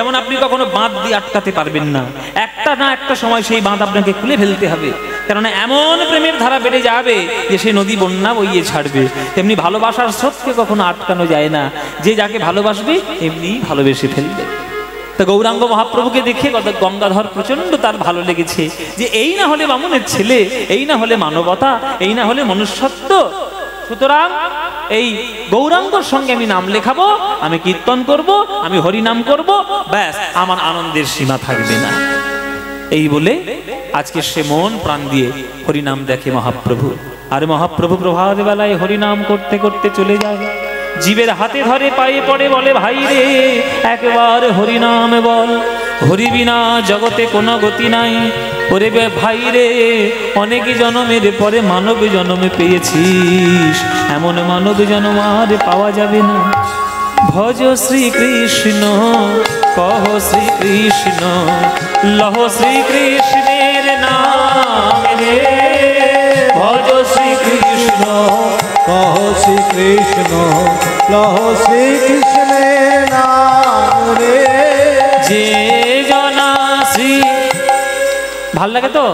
যেমন আপনি কখনো বাঁধ দিয়ে আটকাতে পারবেন না, একটা না একটা সময় সেই বাঁধ আপনাকে খুলে ফেলতে হবে, কারণ এমন প্রেমের ধারা বেড়ে যাবে যে সে নদী বন্যা বইয়ে ছাড়বে। তেমনি ভালোবাসার স্রোতকে কখনো আটকানো যায় না, যে যাকে ভালোবাসবে এমনি ভালোবেসে ফেলবে। তো গৌরাঙ্গ মহাপ্রভুকে দেখে গঙ্গাধর প্রচন্ড তার ভালো লেগেছে, যে এই না হলে বামুনের ছেলে, এই না হলে মানবতা, এই না হলে মনুষ্যত্ব, সুতরাং এই গৌরাঙ্গর সঙ্গে আমি নাম লেখাবো, আমি কীর্তন করব, আমি হরিনাম করব, ব্যাস আমার আনন্দের সীমা থাকবে না। এই বলে আজকে সে মন প্রাণ দিয়ে হরিনাম দেখে মহাপ্রভু। আর মহাপ্রভু প্রভাত বেলায় হরিনাম করতে করতে চলে যায়, জীবের হাতে ধরে পায়ে পড়ে বলে, ভাই রে একবার হরিনাম বল, হরি বিনা জগতে কোনো গতি নাই। ওরে ভাই রে, অনেক জনমের পরে মানব জন্মে পেয়েছিস, এমন মানব জন্ম আর পাওয়া যাবে না। ভজ শ্রীকৃষ্ণ কহ শ্রীকৃষ্ণ, লহ শ্রীকৃষ্ণের নাম রে। ভজ শ্রীকৃষ্ণ কহ শ্রীকৃষ্ণ, লহ শ্রীকৃষ্ণের নাম রে। যে জনা শ্রী, ভাল লাগে তো?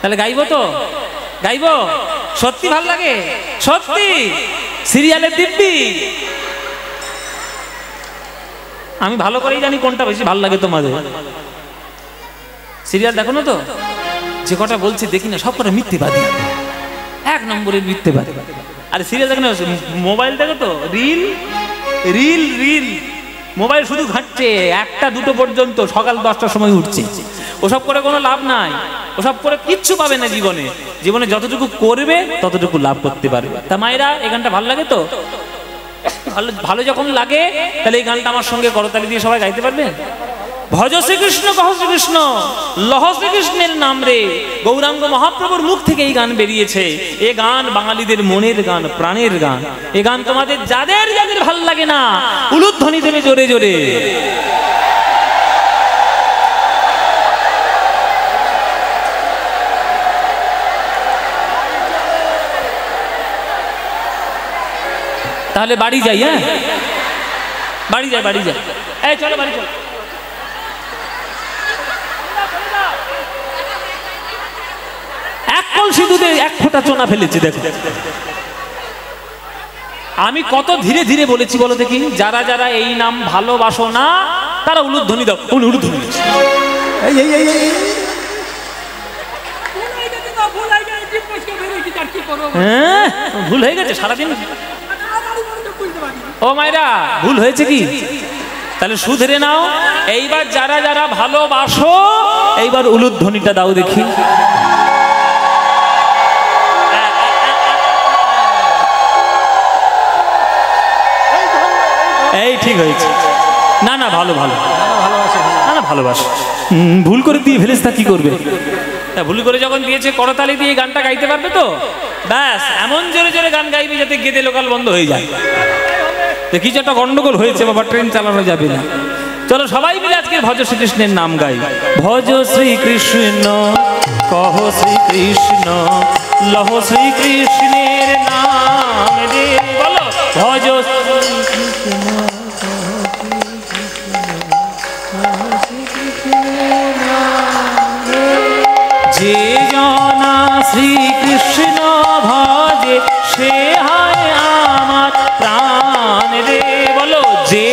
তাহলে গাইবো তো? গাইবো? সত্যি ভাল লাগে? সত্যি সিরিয়ালের দিব্যি? আমি ভালো করেই জানি কোনটা বেশি ভাল লাগে তোমাদের। সিরিয়াল দেখো না তো? যে কটা বলছি দেখি না, সব কটা মিথ্যেবাদী, এক নম্বরের মিথ্যেবাদী। আরে সিরিয়াল দেখো না, মোবাইল দেখো তো, রিল রিল রিল, মোবাইল শুধু ঘাঁটছে, একটা দুটো পর্যন্ত, সকাল 10টার সময় উঠছে। ওসব করে কোনো লাভ নাই, ওসব করে কিচ্ছু পাবে না জীবনে। জীবনে যতটুকু করবে ততটুকু লাভ করতে পারবে। তা মায়েরা, এই গানটা ভালো লাগে তো? ভালো ভালো যখন লাগে তাহলে এই গানটা আমার সঙ্গে করতালি দিয়ে সবাই গাইতে পারবে। ভজ শ্রীকৃষ্ণ কহ শ্রীকৃষ্ণ, লহ শ্রীকৃষ্ণের নাম রে। গৌরাঙ্গ মহাপ্রভুর মুখ থেকে এই গান বেরিয়েছে। এ গান বাঙালিদের মনের গান, প্রাণের গান। এ গান তোমাদের যাদের যাদের ভাল লাগে না, উলুধ্বনি দেবে জোরে জোরে। তাহলে বাড়ি যাই, হ্যাঁ বাড়ি যাই, বাড়ি যাই, এই চলো বাড়ি চলো। এক কলসি দুধে এক ফোঁটা চোনা ফেলেছে, দেখো। আমি কত ধীরে ধীরে বলেছি বলো দেখি, যারা যারা এই নাম ভালোবাসো না তারা উলুধ্বনি দাও, উলুধ্বনি। হ্যাঁ ভুল হয়ে গেছে সারাদিন। ও মায়েরা, ভুল হয়েছে কি? তাহলে শুধরে নাও। এইবার যারা যারা ভালোবাসো, এইবার উলুধ্বনিটা দাও দেখি। এই ঠিক হয়েছে। না না, ভালো ভালো, না না ভালোবাসো। ভুল করে দিয়ে ফেলিস, তা কি করবে? ভুল করে যখন দিয়েছে করতালি দিয়ে গানটা গাইতে পারবে তো? ব্যাস এমন জোরে জোরে গান গাইবে যাতে গেদে লোকাল বন্ধ হয়ে যায়। কিছু একটা গন্ডগোল হয়েছে বাবা, ট্রেন চালানো যাবে না। চলো সবাই মিলে আজকে ভজ শ্রীকৃষ্ণের নাম গাই। ভজ শ্রীকৃষ্ণ কহ শ্রীকৃষ্ণ, লহ শ্রীকৃষ্ণের নাম রে। বলো ভজ যে জনা শ্রীকৃষ্ণ ভজে, সে হয় আমার প্রাণ রে। বলো যে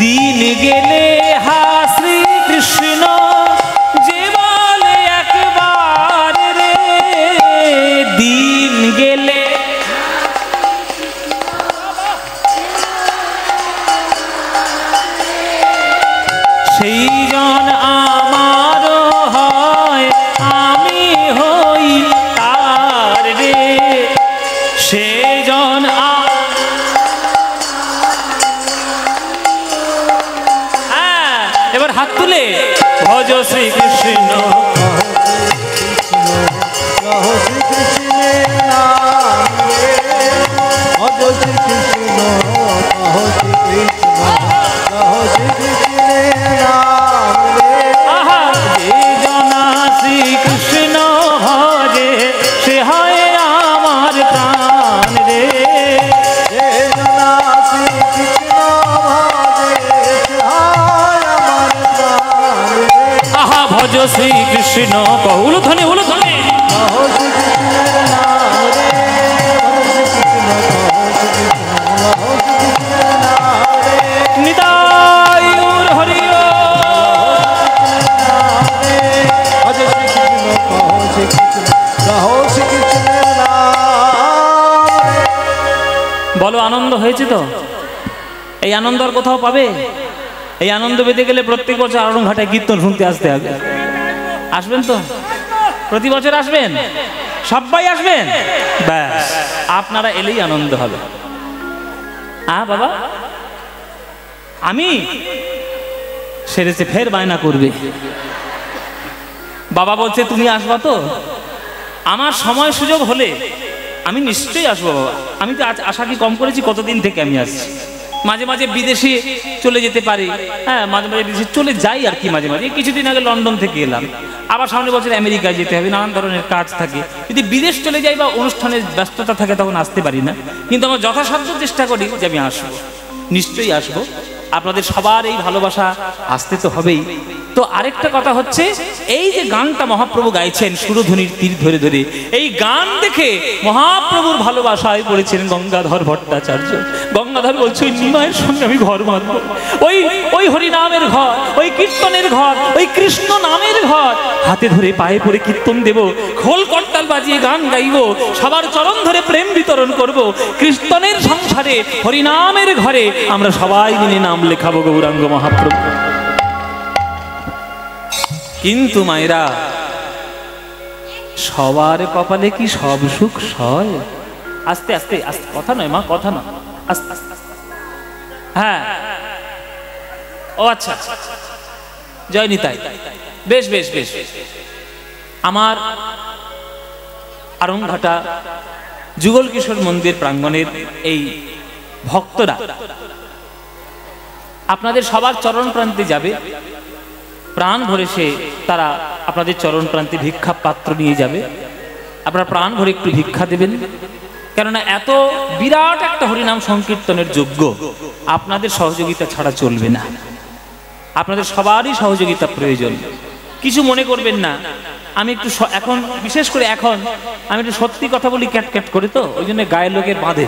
দিন গেলে হা শ্রীকৃষ্ণ, যে বলে একবার রে। দিন গেলে সেই জন আমার হয়, আমি হই তার রে। সে জন হ্যাঁ, এবার হাত তুলে ভজ শ্রীকৃষ্ণ, লহ শ্রীকৃষ্ণের নাম রে। ভজ শ্রীকৃষ্ণ কহ শ্রীকৃষ্ণ, লহ শ্রীকৃষ্ণের নাম রে। আহা যে জনা শ্রীকৃষ্ণ ভজে, সে শ্রীকৃষ্ণ কহুলো ধ্বনি হলো ধ্বনি কহো শ্রীকৃষ্ণের নাম রে ভজ শ্রীকৃষ্ণ কহো শ্রীকৃষ্ণের নাম রে নিতাই গৌর হরি ভজ শ্রীকৃষ্ণ কহো শ্রীকৃষ্ণের নাম রে। বলো আনন্দ হয়েছে তো? এই আনন্দ আর কোথাও পাবে? এই আনন্দ পেতে গেলে প্রত্যেক বছর আড়ংঘাটায় কীর্তন শুনতে আসতে হবে। আসবেন তো? প্রতি বছর আসবেন? সবাই আসবেন? ব্যাস, আপনারা এলেই আনন্দ হবে। বাবা আমি সেরেছে ফের বায়না করবে। বাবা বলছে তুমি আসবা তো? আমার সময় সুযোগ হলে আমি নিশ্চয়ই আসবো বাবা। আমি তো আশা কি কম করেছি? কতদিন থেকে আমি আসছি। মাঝে মাঝে বিদেশে চলে যেতে পারি, হ্যাঁ মাঝে মাঝে বিদেশে চলে যাই আর কি। মাঝে মাঝে কিছুদিন আগে লন্ডন থেকে এলাম, আবার সামনের বছর আমেরিকায় যেতে হবে, নানান ধরনের কাজ থাকে। যদি বিদেশ চলে যাই বা অনুষ্ঠানের ব্যস্ততা থাকে তখন আসতে পারি না, কিন্তু আমরা যথাসাধ্য চেষ্টা করি যে আমি আসবো, নিশ্চয়ই আসবো। আপনাদের সবার এই ভালোবাসা আসতে তো হবেই। তো আরেকটা কথা হচ্ছে, এই যে গানটা মহাপ্রভু গাইছেন সুরধ্বনির তীর ধরে ধরে, এই গান দেখে মহাপ্রভুর ভালোবাসায় পড়েছেন গঙ্গাধর ভট্টাচার্য। গঙ্গাধর বলছে ওই নিমায়ের সঙ্গে আমি ঘর বাঁধব, ওই হরিনামের ঘর, ওই কীর্তনের ঘর, ওই কৃষ্ণ নামের ঘর, হাতে ধরে পায়ে পড়ে কীর্তন দেব, খোল করতাল বাজিয়ে গান গাইব, সবার চরণ ধরে প্রেম বিতরণ করব, কীর্তনের সংসারে হরিনামের ঘরে আমরা সবাই মিলে নাম লেখাবো গৌরাঙ্গ মহাপ্রভু। কিন্তু মায়েরা, সবার কপালে কি সব সুখ সয়? আস্তে আস্তে আস্তে, কথা নয় মা, কথা নয়, আস্তে আস্তে। হ্যাঁ, ও আচ্ছা, জয় নিতাই। বেশ বেশ বেশ। আমার আড়ংঘাটা যুগল কিশোর মন্দির প্রাঙ্গণের এই ভক্তরা আপনাদের সবার চরণ প্রান্তে যাবে, প্রাণ ভরে সে তারা আপনাদের চরণ প্রান্তে ভিক্ষা পাত্র নিয়ে যাবে। আপনারা প্রাণ ভরে একটু ভিক্ষা দেবেন, কেননা এত বিরাট একটা হরিনাম সংকীর্তনের যজ্ঞ আপনাদের সহযোগিতা ছাড়া চলবে না। আপনাদের সবারই সহযোগিতা প্রয়োজন। কিছু মনে করবেন না, আমি একটু এখন বিশেষ করে এখন আমি একটু সত্যি কথা বলি ক্যাট ক্যাট করে, তো ওই জন্য গায়ের লোকের বাঁধে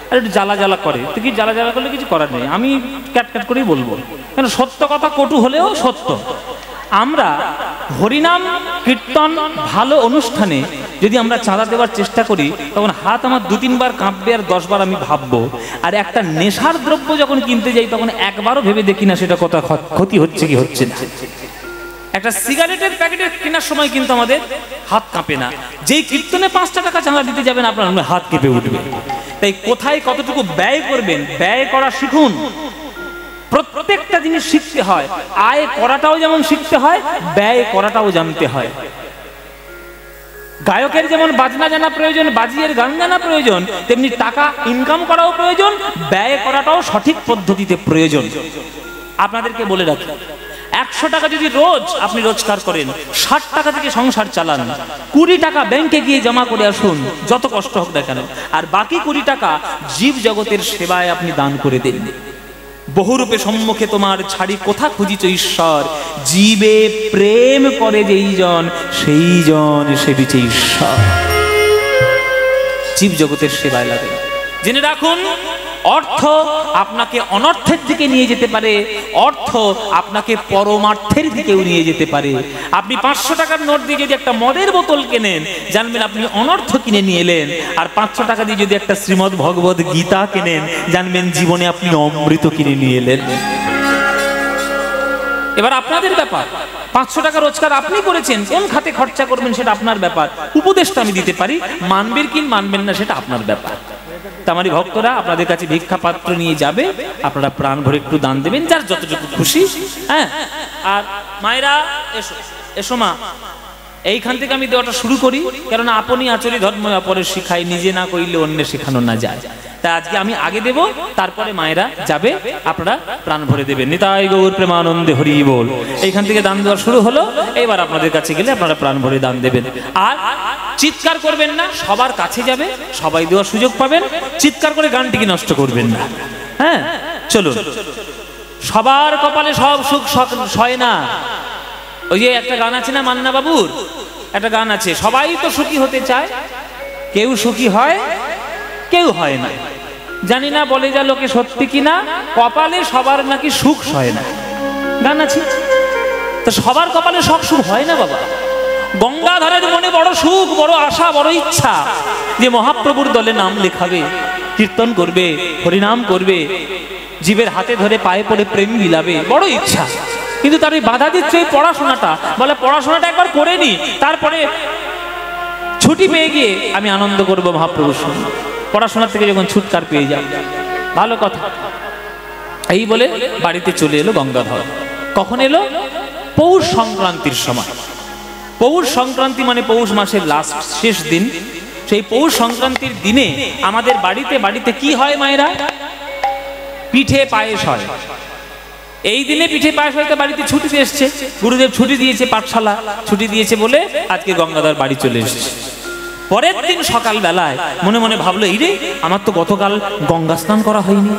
আর একটু জ্বালা জ্বালা করে। তো কি জ্বালা জ্বালা করলে কিছু করার নেই, আমি ক্যাট ক্যাট করেই বলবো, কেন সত্য কথা কটু হলেও সত্য। আমরা হরিনাম কীর্তন ভালো অনুষ্ঠানে যদি আমরা চাঁদা দেওয়ার চেষ্টা করি, তখন হাত আমার 2-3 বার কাঁপবে আর 10 বার আমি ভাববো। আর একটা নেশার দ্রব্য যখন কিনতে যাই তখন একবারও ভেবে দেখি না সেটা কত ক্ষতি হচ্ছে কি হচ্ছে না। একটা সিগারেটের প্যাকেটের কেনার সময় কিন্তু আমাদের হাত কাঁপে না, যেই কীর্তনে 5টা টাকা চাঁদা দিতে যাবেন আপনার হাত কেঁপে উঠবে। তাই কোথায় কতটুকু ব্যয় করবেন, ব্যয় করা শিখুন। প্রত্যেকটা জিনিস শিখতে হয়, আয় করাটাও যেমন শিখতে হয়, ব্যয় করাটাও জানতে হয়। গায়কের যেমন বাজনা জানা প্রয়োজন, বাজিয়ের গান জানা প্রয়োজন, তেমনি টাকা ইনকাম করাও প্রয়োজন, ব্যয় করাটাও সঠিক পদ্ধতিতে প্রয়োজন। আপনাদেরকে বলে রাখি, 100 টাকা যদি রোজ আপনি রোজগার করেন, 60 টাকা থেকে সংসার চালান, 20 টাকা ব্যাংকে গিয়ে জমা করে আসুন, যত কষ্ট হোক না কেন, আর বাকি 20 টাকা জীব জগতের সেবায় আপনি দান করে দেন। বহুরূপে সম্মুখে তোমার ছাড়ি কোথা খুঁজিছ ঈশ্বর, জীবে প্রেম করে যেই জন সেই জন সেবিছে ঈশ্বর। জীব জগতের সেবায় লাগে। জেনে রাখুন, অর্থ আপনাকে অনর্থের দিকে নিয়ে যেতে পারে, অর্থ আপনাকে পরমার্থের দিকেও নিয়ে যেতে পারে। আপনি 500 টাকার নোট দিয়ে যদি একটা মদের বোতল কেনেন, জানবেন আপনি অনর্থ কিনে নিয়ে এলেন। আর 500 টাকা দিয়ে যদি একটা শ্রীমদ্ ভগবদ গীতা কেনেন, জানবেন জীবনে আপনি অমৃত কিনে নিয়ে এলেন। এবার আপনাদের ব্যাপার, 500 টাকা রোজগার আপনি করেছেন, কোন খাতে খরচা করবেন সেটা আপনার ব্যাপার। উপদেশটা আমি দিতে পারি, মানবেন কি মানবেন না সেটা আপনার ব্যাপার। আমারই ভক্তরা আপনাদের কাছে ভিক্ষা পাত্র নিয়ে যাবে, আপনারা প্রাণ ভরে একটু দান দেবেন, যার যতটুকু খুশি। হ্যাঁ, আর মায়েরা এসো, এসো মা, এইখান থেকে আমি দেওয়াটা শুরু করি, কেননা আপনি আচরি ধর্ম অপরের শিখাই, নিজে না কইলে অন্য শেখানো না যায়। তাই আজকে আমি আগে দেব, তারপরে মায়েরা যাবে, আপনারা প্রাণ ভরে দেবেন। নিতাই গৌর প্রেমানন্দে হরি বল। এইখান থেকে দান দেওয়া শুরু হলো, এবার আপনাদের কাছে গেলে আপনারা প্রাণ ভরে দান দেবেন। আর চিৎকার করবেন না, সবার কাছে যাবে, সবাই দেওয়ার সুযোগ পাবেন। চিৎকার করে গানটিকে নষ্ট করবেন না। হ্যাঁ, চলুন। সবার কপালে সব সুখ সয় না, ওই যে একটা গান আছে না মান্না বাবুর, একটা গান আছে, সবাই তো সুখী হতে চায়, কেউ সুখী হয় কেউ হয় না, জানি না বলে যা লোকে সত্যি কিনা, কপালে সবার নাকি সুখ হয় না, গান আছে। তো সবার কপালে সব সুখ হয় না বাবা। গঙ্গাধরের মনে বড় সুখ, বড় আশা, বড় ইচ্ছা যে মহাপ্রভুর দলে নাম লেখাবে, কীর্তন করবে, হরিনাম করবে, জীবের হাতে ধরে পায়ে পড়ে প্রেম বিলাবে, বড় ইচ্ছা। কিন্তু তার ওই বাধা দিচ্ছে এই পড়াশোনাটা, বলে পড়াশোনাটা একবার করে নি, তারপরে ছুটি পেয়ে গিয়ে আমি আনন্দ করব মহাপ্রভুর সঙ্গে, পড়াশোনার থেকে যখন ছুটকার পেয়ে যাব। ভালো কথা। এই বলে বাড়িতে চলে এলো গঙ্গাধর। কখন এলো? পৌষ সংক্রান্তির সময়। পৌষ সংক্রান্তি মানে পৌষ মাসের লাস্ট, শেষ দিন। সেই পৌষ সংক্রান্তির দিনে আমাদের বাড়িতে বাড়িতে কি হয় মায়েরা? পিঠে পায়েস হয়। এই দিনে পিঠে পায়েস হয়তো বাড়িতে ছুটিতে এসছে, গুরুদেব ছুটি দিয়েছে, পাঠশালা ছুটি দিয়েছে বলে আজকে গঙ্গাধর বাড়ি চলে এসেছে। পরের দিন সকাল বেলায় মনে মনে ভাবলো, এই রে আমার তো গতকাল গঙ্গা স্নান করা হয়নি,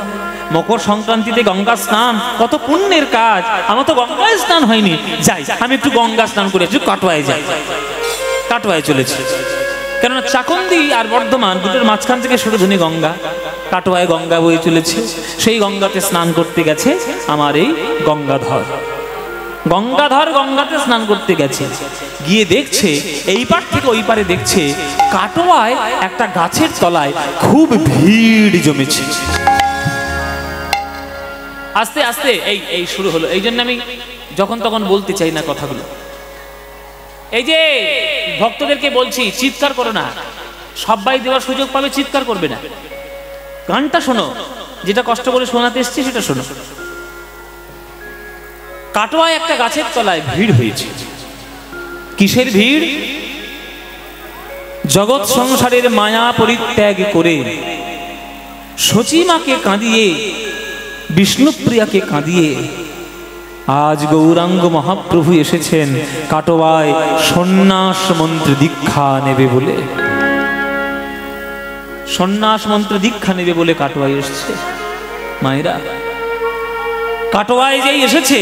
মকর সংক্রান্তিতে গঙ্গা স্নান কত পুণ্যের কাজ, আমার তো গঙ্গায় স্নান হয়নি, যাই আমি একটু গঙ্গা স্নান করে একটু কাটোয়ায় যাই। কাটোয়ায় চলেছে, কেননা চাকন্দি আর বর্ধমান দুটোর মাঝখান থেকে সরোধনী গঙ্গা, কাটোয়ায় গঙ্গা বয়ে চলেছে। সেই গঙ্গাতে স্নান করতে গেছে আমার এই গঙ্গাধর। গঙ্গাধর গঙ্গাতে স্নান করতে গেছে, গিয়ে দেখছে এই পার থেকে ওই পারে দেখছে কাটোয়ায় একটা গাছের তলায় খুব ভিড় জমেছে। আস্তে আস্তে এই শুরু হলো। এই জন্য আমি যখন তখন বলতে চাই না কথাগুলো। এই যে ভক্তদেরকে বলছি, চিৎকার করো না, সবাই দেওয়ার সুযোগ পাবে, চিৎকার করবে না। গানটা শোনো, যেটা কষ্ট করে শোনাতে এসছি সেটা শোনো। কাটোয়ায় একটা গাছের তলায় ভিড় হয়েছে। কিসের ভিড়? জগৎ সংসারের মায়া পরিত্যাগ করে সচিমাকে কাঁদিয়ে, বিষ্ণুপ্রিয়াকে কাঁদিয়ে আজ গৌরাঙ্গ মহাপ্রভু এসেছেন কাটোয়ায় সন্ন্যাস মন্ত্র দীক্ষা নেবে বলে। সন্ন্যাস মন্ত্র দীক্ষা নেবে বলে কাটোয়ায় এসেছে। মায়েরা, কাটোয়ায় যেই এসেছে,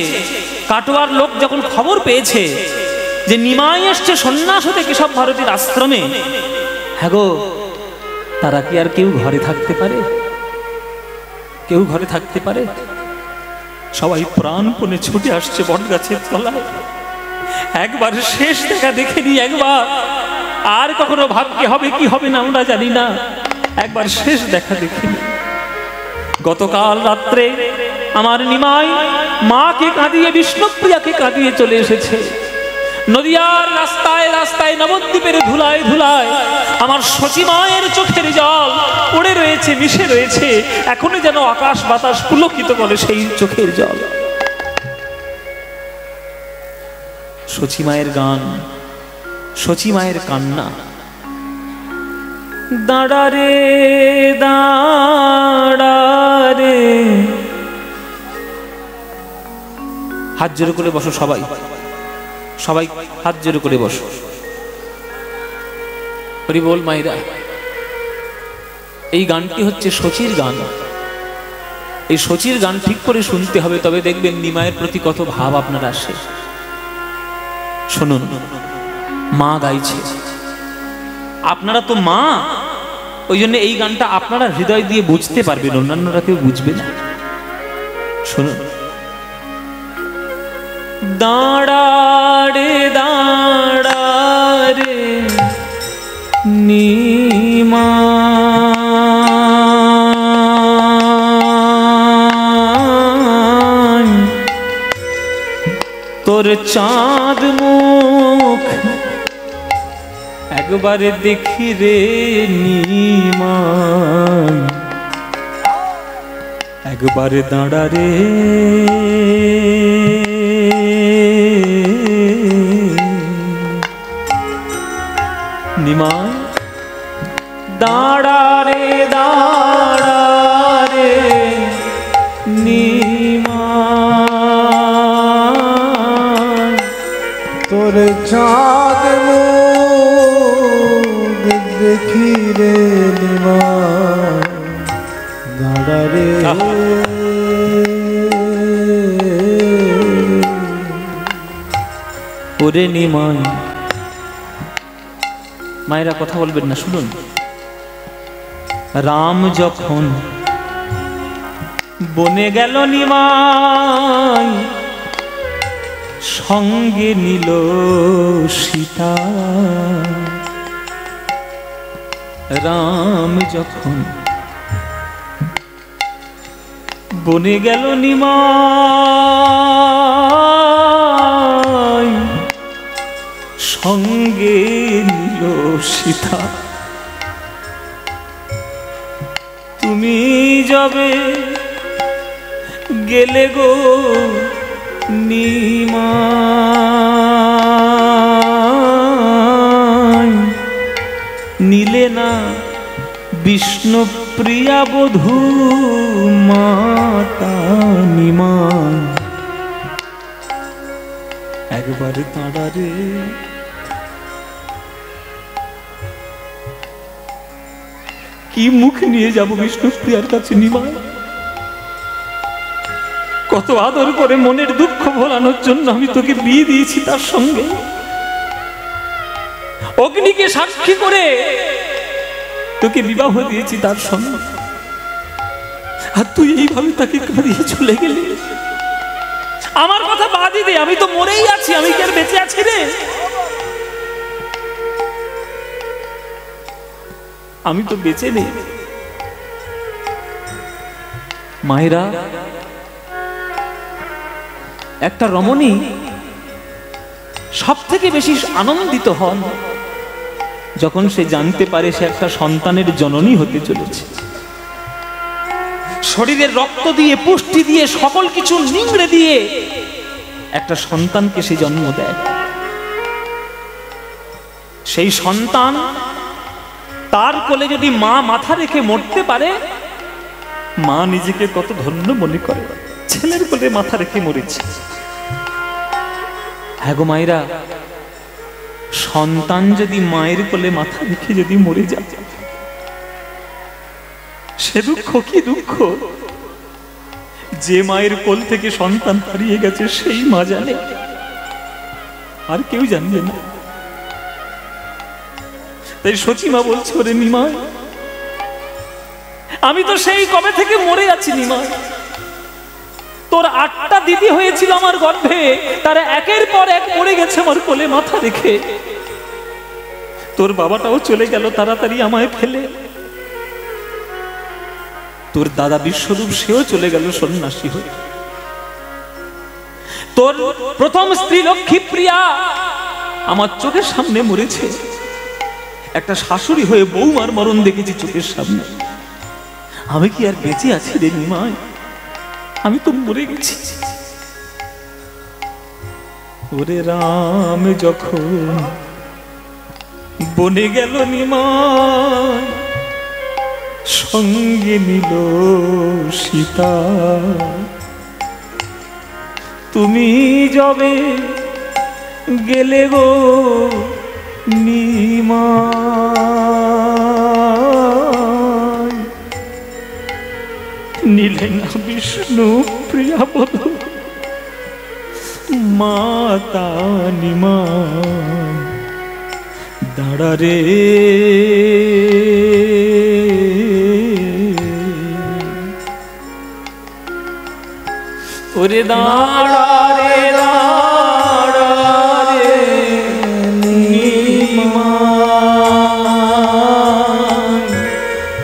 কাটোয়ার লোক যখন খবর পেয়েছে যে নিমাই এসছে সন্ন্যাস হতে কেশব ভারতীর আশ্রমে, হ্যাঁ গো, তারা কি আর কেউ ঘরে থাকতে পারে? কেউ ঘরে থাকতে পারে? সবাই প্রাণপণে ছুটে আসছে বট গাছের তলায়। একবার শেষ দেখা দেখে নি, একবার আর কখনো ভাগ্যে হবে কি হবে না আমরা জানি না, একবার শেষ দেখা দেখিনি। গতকাল রাত্রে আমার নিমাই মাকে কাঁদিয়ে, বিষ্ণুপ্রিয়াকে কাঁদিয়ে চলে এসেছে। নদিয়ার রাস্তায় রাস্তায়, নবদ্বীপের ধুলায় ধুলায় আমার সচিমায়ের চোখের জল পড়ে রয়েছে, মিশে রয়েছে, এখনো যেন আকাশ বাতাস পুলকিত করে সেই চোখের জল। সচিমায়ের গান, সচিমায়ের কান্না। দাঁড়া রে দাঁড়া রে, হাত জোড়ো করে বসো সবাই, সবাই হাত জোড়ো করে বসো। হরি বল মায়েরা। এই গানটি হচ্ছে শচীর গান। এই শচীর গান ঠিক করে শুনতে হবে, তবে দেখবেন নিমায়ের প্রতি কত ভাব আপনার আসে। শুনুন, মা গাইছে, আপনারা তো মা, ওই জন্য এই গানটা আপনারা হৃদয় দিয়ে বুঝতে পারবেন, অন্যান্যরা কেউ বুঝবে না। শুনুন। দাঁড়া রে দাঁড়া রে নিমাই, তোর চাঁদ মুখ একবার দেখি রে নিমাই, একবার দাঁড়া রে নিমাই, দাঁড়া রে দাঁড়া রে নিমাই, তোর চাঁদ মুখ দেখি রে নিমাই, দাঁড়া রে। ওরে নিমাই, মায়েরা কথা বলবেন না, শুনুন। রাম যখন বনে গেল নিমাই, সঙ্গে নিল সীতা। রাম যখন বনে গেল নিমাই, সঙ্গে নিল সীতা। তুমি যাবে গেলে গো নিমাই, নিলে না বিষ্ণুপ্রিয়া বধূ মাতা নিমাই। একবার তাঁরারে কি মুখ নিয়ে যাব বিষ্ণুপ্রিয়ার কাছে নিমাই? কত আদর করে মনের দুঃখ ভোলানোর জন্য আমি তোকে বিয়ে দিয়েছি তার সঙ্গে, অগ্নিকে সাক্ষী করে তোকে বিবাহ দিয়েছি তার সঙ্গে, আর তুই এইভাবে তাকে কাঁদিয়ে চলে গেলি। আমার কথা বাদই দে, আমি তো মরেই আছি, আমি কি আর বেঁচে আছি রে? আমি তো বেঁচে নেই। মায়েরা, একটা রমণী সব থেকে বেশি আনন্দিত হন যখন সে জানতে পারে সে একটা সন্তানের জননী হতে চলেছে। শরীরের রক্ত দিয়ে, পুষ্টি দিয়ে, সকল কিছু নিংড়ে দিয়ে একটা সন্তানকে সে জন্ম দেয়। সেই সন্তান তার কোলে যদি মা মাথা রেখে মরতে পারে, মা নিজেকে কত ধন্য মনে করে, ছেলের কোলে মাথা রেখে মরেছে। হ্যাঁ গো মায়েরা, সন্তান যদি মায়ের কোলে মাথা রেখে যদি মরে যায়, সে দুঃখ কি দুঃখ! যে মায়ের কোল থেকে সন্তান হারিয়ে গেছে সেই মা জানে, আর কেউ জানবে না। তাই সচিমা বলছে, ওরে নিমাই, আমি তো সেই কবে থেকে মরে আছি নিমাই। তোর 8টা দিদি হয়েছিল আমার গর্ভে, তারা একের পর এক মরে গেছে আমার কোলে মাথা রেখে। তোর বাবাটাও চলে গেল তাড়াতাড়ি আমায় ফেলে। তোর দাদা বিশ্বরূপ, সেও চলে গেল সন্ন্যাসী হয়ে। তোর প্রথম স্ত্রী লক্ষ্মীপ্রিয়া আমার চোখের সামনে মরেছে। একটা শাশুড়ি হয়ে বৌমার মরণ দেখেছি চোখের সামনে। আমি কি আর বেঁচে আছি রে নিমাই? আমি তো মরে গেছি। ওরে রাম যখন বনে গেল নিমাই, সঙ্গে নিল সীতা। তুমি যাবে গেলে গো নিমাই, নিলে না বিষ্ণু প্রিয়া বধূ মাতা নিমাই। দাঁড়া রে ওরে দাঁড়া রে, দাঁড়া রে নিমাই,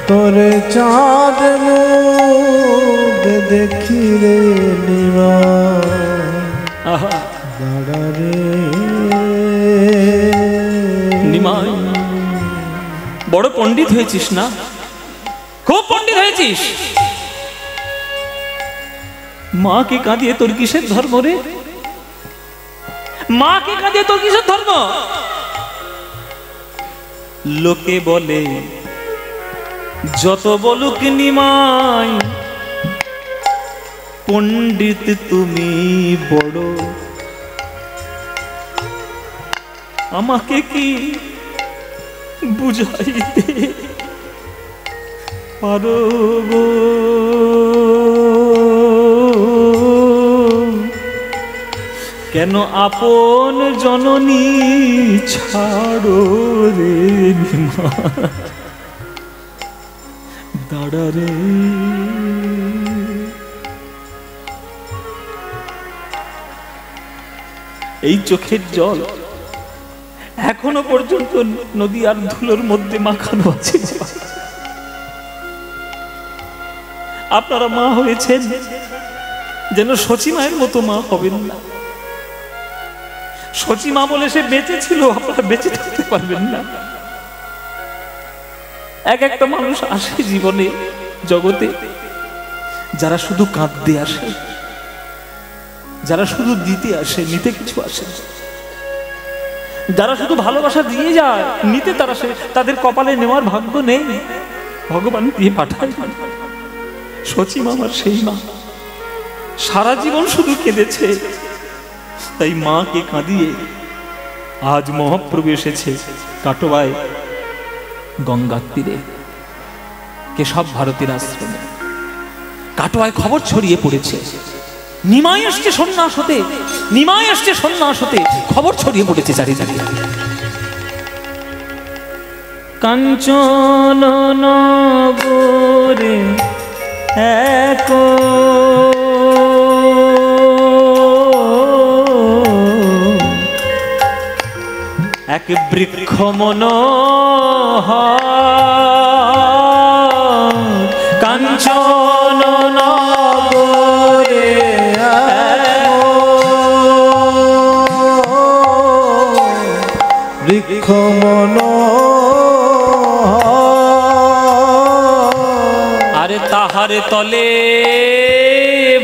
তোরে চাঁদ মুখ দেখি রে নিমাই। দাঁড়া রে নিমাই, বড় পণ্ডিত হয়েছিস না? খুব পণ্ডিত হয়েছিস। মাকে কাঁদিয়ে তোর কিসের ধর্ম রে? মাকে কাঁদিয়ে তোর কিসের ধর্ম? লোকে বলে যত বলুক নিমাই, পণ্ডিত তুমি বড়। আমাকে কি বুঝাইতে পারো গো? কেন আপন জননী ছাড়ো রে নিমা, দাঁড়া রে। এই চোখের জল এখনো পর্যন্ত নদী আর ধুলোর মধ্যে মাখানো আছে। আপনারা মা হয়েছেন, যেন শচী মায়ের মতো মা হবেন না। শচী মা বলে সে বেঁচে ছিল, আপনারা বেঁচে থাকতে পারবেন না। এক একটা মানুষ আসে জীবনে, জগতে, যারা শুধু কাঁদতে আসে, যারা শুধু দিতে আসে, নিতে কিছু আসে, যারা শুধু ভালোবাসা দিয়ে যায়, নিতে তারা তাদের কপালে নেওয়ার ভাগ্য নেই, ভগবান দিয়ে পাঠায়। শচী মা আমার সেই মা, সারা জীবন শুধু কেঁদেছে। তাই মাকে কাঁদিয়ে আজ মহাপ্রভু এসেছে কাটোয়ায় গঙ্গার তীরে, কেশব ভারতীর আশ্রমে। কাটোয়ায় খবর ছড়িয়ে পড়েছে, নিমাই আসছে সন্ন্যাস হতে, নিমাই আসছে সন্ন্যাস হতে, খবর ছড়িয়ে পড়েছে চারিদিকে। কাঞ্চন নগরে এক এক বৃক্ষ মনোহর, কাঞ্চন নগরে বৃক্ষ আরে তাহার তলে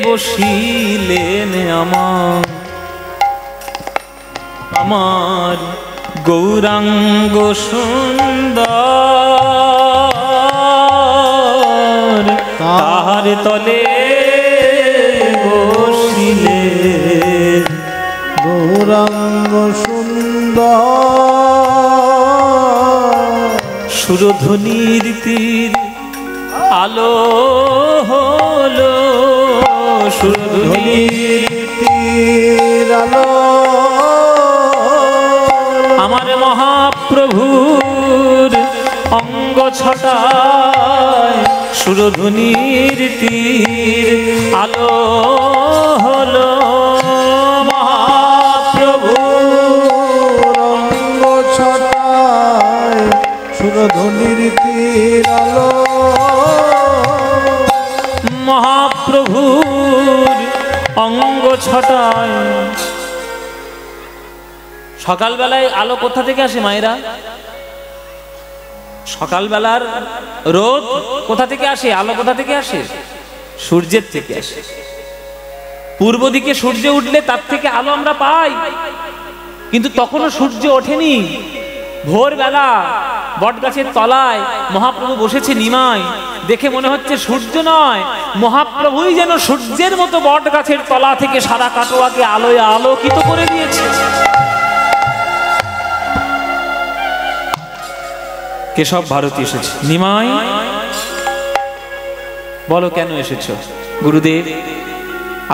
বসিলেন আমার গৌরাঙ্গ সুন্দর, তাহার তলে বসিলেন গৌরাঙ্গ সুন্দর। সুরধ্বনির তীর আলো হলো, সুরধ্বনির তীর আলো আমার মহাপ্রভুর অঙ্গ ছটায়, সুরধ্বনির তীর আলো হলো। মহাপ্রভুর অঙ্গ ছটায় সুরধ্বনির তীর আলো, মহাপ্রভুর অঙ্গ ছটায়। সকালবেলায় আলো কোথা থেকে আসে মায়েরা? সকালবেলার রোদ কোথা থেকে আসে? আলো কোথা থেকে আসে? সূর্যের থেকে আসে। পূর্ব দিকে সূর্য উঠলে তার থেকে আলো আমরা পাই, কিন্তু তখনও সূর্য ওঠেনি। ভোরবেলা বটগাছের তলায় মহাপ্রভু বসেছে নিমাই, দেখে মনে হচ্ছে সূর্য নয়, মহাপ্রভুই যেন সূর্যের মতো বটগাছের তলা থেকে সারা কাটোয়াকে আলোয় আলোকিত করে দিয়েছে। কেশব ভারতী এসেছে। নিমাই বলো কেন এসেছো? গুরুদেব,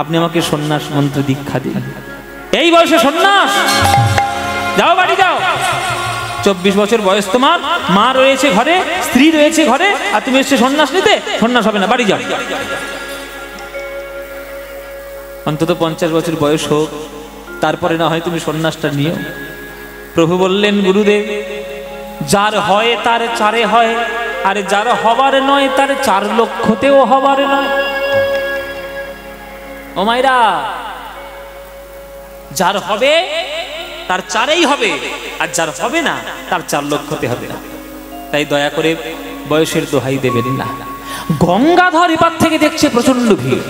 আপনি আমাকে সন্ন্যাস মন্ত্র দীক্ষা দিন। এই বয়সে সন্ন্যাস? যাও বাড়ি যাও। 24 বছর বয়স তোমার, মা রয়েছে ঘরে, স্ত্রী রয়েছে ঘরে, আর তুমি এসেছো সন্ন্যাস নিতে? সন্ন্যাস হবে না, বাড়ি যাও। অন্তত 50 বছর বয়স হোক, তারপরে না হয় তুমি সন্ন্যাসটা নিও। প্রভু বললেন, গুরুদেব, যার হয় তার চারে হয়, আর যার হবার নয় তার 4 লক্ষতেও হবার নয়। ও মায়েরা, যার হবে তার 4এই হবে, আর যার হবে না তার 4 লক্ষতে হবে না। তাই দয়া করে বয়সের দোহাই দেবেন না। গঙ্গাধর এপার থেকে দেখছে প্রচন্ড ভিড়।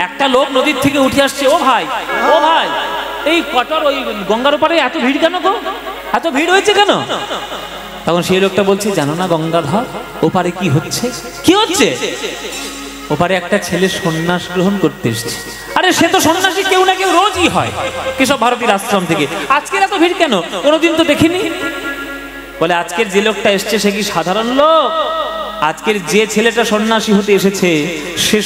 একটা লোক নদীর থেকে উঠে আসছে, ও ভাই, ও ভাই, এই কটর ওই গঙ্গার ওপারে এত ভিড় কেন গো? এত ভিড় হয়েছে কেন? তখন সেই লোকটা বলছে, জানো না গঙ্গাধর, ওপারে কি হচ্ছে? কি হচ্ছে? ওপারে একটা ছেলে সন্ন্যাস গ্রহণ করতে এসেছে। আরে সে তো সন্ন্যাসী কেউ না কেউ রোজই হয় কেশব ভারতীর আশ্রম থেকে, আজকের এত ভিড় কেন? কোনোদিন তো দেখিনি। বলে, আজকের যে লোকটা এসছে সে কি সাধারণ লোক? আজকের যে ছেলেটা সন্ন্যাসী হতে এসেছে সে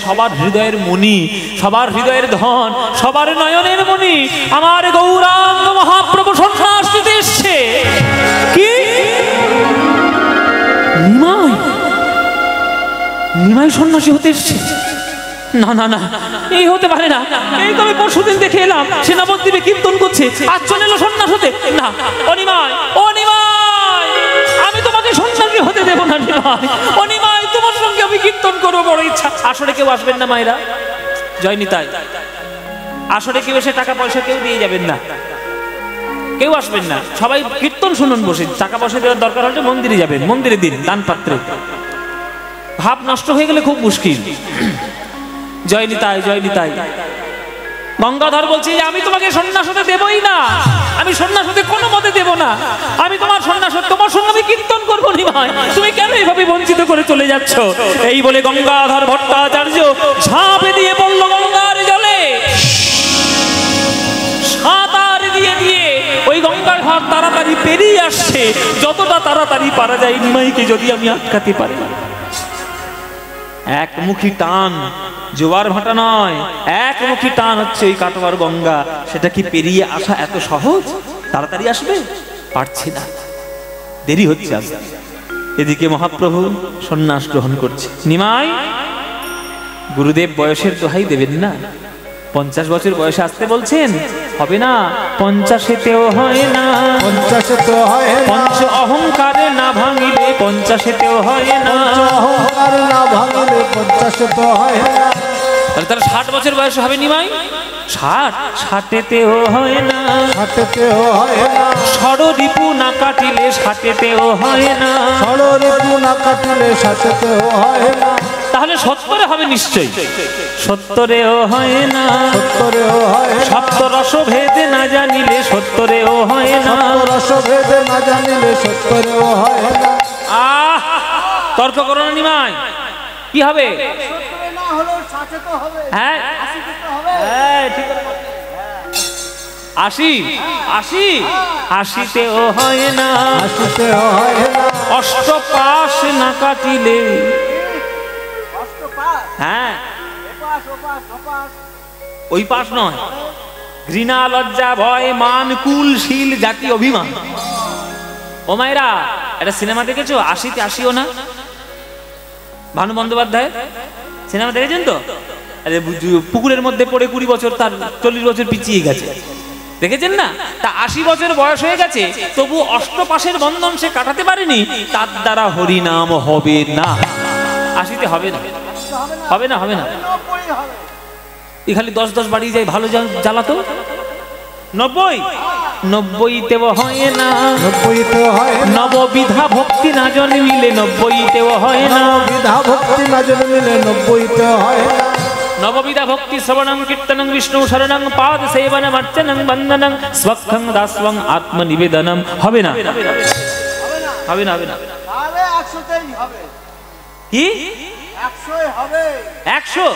সবার হৃদয়ের মণি, সবার হৃদয়ের ধন, সবার নয়নের মণি। আমার গৌরাঙ্গ মহাপ্রভু সন্ন্যাস নিতে এসছে। কি নিমাই? নিমাই সন্ন্যাসী হতে এসছে? না না না, এই হতে পারে না। এই তো আমি পরশুদিন দেখে এলাম সে নবদ্বীপে কীর্তন করছে, আজ চলে এলো সন্ন্যাস হতে। না, ও নিমাই, ও নিমাই, আমি তোমাকে সন্ন্যাসী হতে দেবো না। নিমাই, ও নিমাই, তোমার সঙ্গে আমি কীর্তন করবো, বড় ইচ্ছা। আসলে কেউ আসবেন না মায়েরা, জয় নিতাই। আসলে কেউ এসে টাকা পয়সা কেউ দিয়ে যাবেন না, কেউ আসবেন না। সবাই কীর্তন শুনুন বসে। টাকা পয়সা দেওয়ার দরকার হলে মন্দিরে যাবেন, মন্দিরে দিন দান পাত্রে। ভাব নষ্ট হয়ে গেলে খুব মুশকিল। জয় নিতাই, জয় নিতাই। গঙ্গাধর বলছি যে আমি তোমাকে সন্ন্যাস হতে দেবই না, আমি সন্ন্যাস হতে কোনো মতে দেব না। আমি তোমার সন্ন্যাস, তোমার সঙ্গে আমি কীর্তন করবো। নিমাই, তুমি কেন এইভাবে বঞ্চিত করে চলে যাচ্ছ? এই বলে গঙ্গাধর ভট্টাচার্য ঝাঁপে দিয়ে পড়ল গঙ্গার জলে। সাঁতার দিয়ে দিয়ে ওই গঙ্গার ঘাট তাড়াতাড়ি পেরিয়ে আসছে। যতটা তাড়াতাড়ি পারা যায় নিমাইকে যদি আমি আটকাতে পারি। একমুখী টান, জোয়ার ভাটা নয়, একমুখী টান হচ্ছে ওই কাটোয়ার গঙ্গা। সেটা কি পেরিয়ে আসা এত সহজ? তাড়াতাড়ি আসবে? পারছি না, দেরি হচ্ছে। এদিকে মহাপ্রভু সন্ন্যাস গ্রহণ করছে। নিমাই, গুরুদেব বয়সের দোহাই দেবেন না? 50 বছর বয়সে আসতে বলছেন, হবে না। 50-তেও হয় না, 50-তেও হয় না, পঞ্চ অহংকারে না ভাঙিলে 50-তেও হয় না, অহংকার না ভাঙিলে 50-তেও হয় না। তাহলে 60 বছর বয়সে হবে নিমাই? 60-তেও হয় না, 60-তেও হয় না, ষড়রিপু না কাটিলে 60-তেও হয় না, ষড়রিপু না কাটিলে 60-তেও হয় না। তাহলে 70-এ হবে নিশ্চয়ই। 70-এও হয় না, 70-এও হয় না, সপ্তরস ভেদে না জানিলে 70-এও হয় না, সপ্তরস ভেদে না জানিলে 70-এও হয় না। তর্ক করো না নিমাই, কি হবে? হ্যাঁ, 80-তেও হয় না, 80-তেও হয় না, অষ্টপাশ না কাটিলে। হ্যাঁ, ওই পাশ নয়, ঘৃণা লজ্জা ভয় মান কুল শীল জাতি অভিমান। ও মায়েরা, একটা সিনেমা দেখেছো 80-তে 80ও না? ভানু বন্দ্যোপাধ্যায় সিনেমা দেখেছেন তো? আরে পুকুরের মধ্যে পড়ে 20 বছর, তার 40 বছর পিছিয়ে গেছে, দেখেছেন না? তা 80 বছর বয়স হয়ে গেছে, তবু অষ্টপাশের বন্ধন সে কাটাতে পারেনি। তার দ্বারা হরিনাম হবে না। 80-তে হবে না, হবে না, হবে না। খালি 10-10 বাড়ি যায়, ভালো জ্বালাতো। 90-তেও হয় না, 90-তেও হয় না, নববিধা ভক্তি না জন্মিলে 90-তেও হয় না, নববিধা ভক্তি না জন্মিলে 90-তেও হয় না। নববিধা ভক্তি শ্রবণং কীর্তনং বিষ্ণু শরণং পাদ সেবনং অর্চনং বন্দনং স্বক্ষং দাস্বং আত্মনিবেদনম। হবে না, হবে না, হবে না, হবে না। তাহলে 100তেই হবে। কি 100 হবে? 100?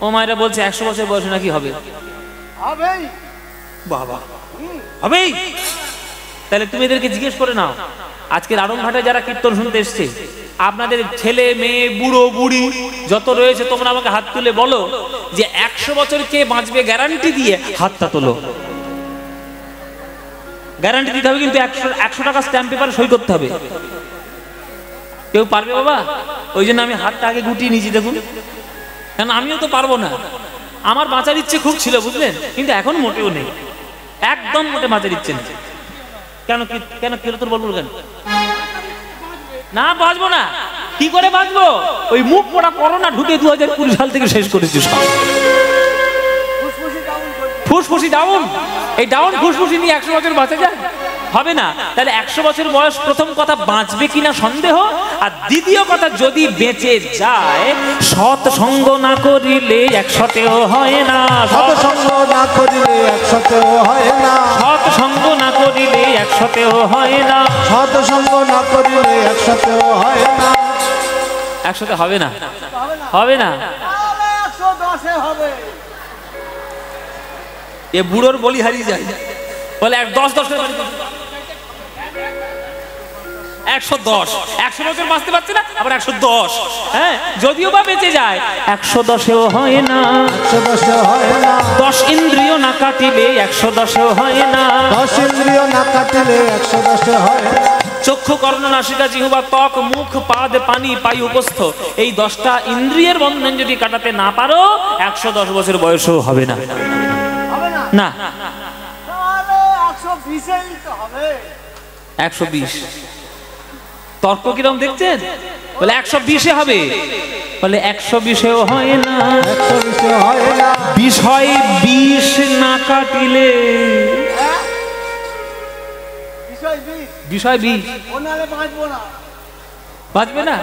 ও মায়েরা বলছে 100 বছর বয়সে নাকি হবে? হবেই বাবা, হবেই। তাহলে তুমি এদেরকে জিজ্ঞেস করে নাও, আজকের আড়ংঘাটে যারা কীর্তন শুনতে এসছে, আপনাদের ছেলে মেয়ে বুড়ো বুড়ি যত রয়েছে, তোমরা আমাকে হাত তুলে বলো যে 100 বছর কে বাঁচবে গ্যারান্টি দিয়ে হাতটা তোলো। গ্যারান্টি দিতে হবে, কিন্তু 100 টাকা স্ট্যাম্প পেপারে সই করতে হবে। কেউ পারবে বাবা? ওই জন্য আমি হাতটা আগে গুটিয়ে নিয়েছি, দেখুন, কারণ আমিও তো পারবো না। আমার বাঁচার ইচ্ছে খুব ছিল, বুঝলেন, কিন্তু এখন মোটেও নেই, একদম মোটে বাঁচার ইচ্ছে নেই। কেন কেন কেন তোর বলবো কেন? না, বাঁচবো না। কি করে বাঁচবো? ওই মুখ পড়া করোনা ঢুকে 2020 সাল থেকে শেষ করেছি সব। ফুসফুসি ডাউন, এই ডাউন ফুসফুসি নিয়ে 100 বছর বাঁচা যায়? হবে না। তাহলে 100 বছর বয়স প্রথম কথা বাঁচবে কিনা সন্দেহ, আর দ্বিতীয় কথা যদি বেঁচে যায় সৎ সঙ্গ না করিলে 100-তেও হয় না, সৎ সঙ্গ না করিলে 100-তেও হয় না, সৎ সঙ্গ না করিলে 100-তেও হয় না, সৎ সঙ্গ না করিলে 100-তেও হয় না। 100-তে হবে না, হবে না। তাহলে 110-এ হবে। এ বুড়োর বলি হারিয়ে যায়, বলে 10-10 110, 100 বছর বাঁচতে পারছে না, আবার 110। হ্যাঁ, যদিও বা বেঁচে যায় 110এও হয় না। 110 হয় না। 10 ইন্দ্রিয় না কাটিলে 110এও হয় না। 10 ইন্দ্রিয় না কাটিলে 110 হয় না। চক্ষু, কর্ণ, নাসিকা, জিহ্বা, ত্বক, মুখ, পাদ, পানি, পায়ু, উপস্থ, এই 10টা ইন্দ্রিয়ের বন্ধন যদি কাটাতে না পারো 110 বছর বয়সও হবে না। হবে না? না, তাহলে 120 তো হবে। 120। তর্ক কিরম দেখছেন? বলে 120-এ হবে, বলে 120-এও হয় না। 120 হয় না। বিষয় বিষ না কাটিলে, হ্যাঁ? বিষয় বিষ। বিষয় বিষ ও নাহলে বাঁচবো না। বাঁচবে না।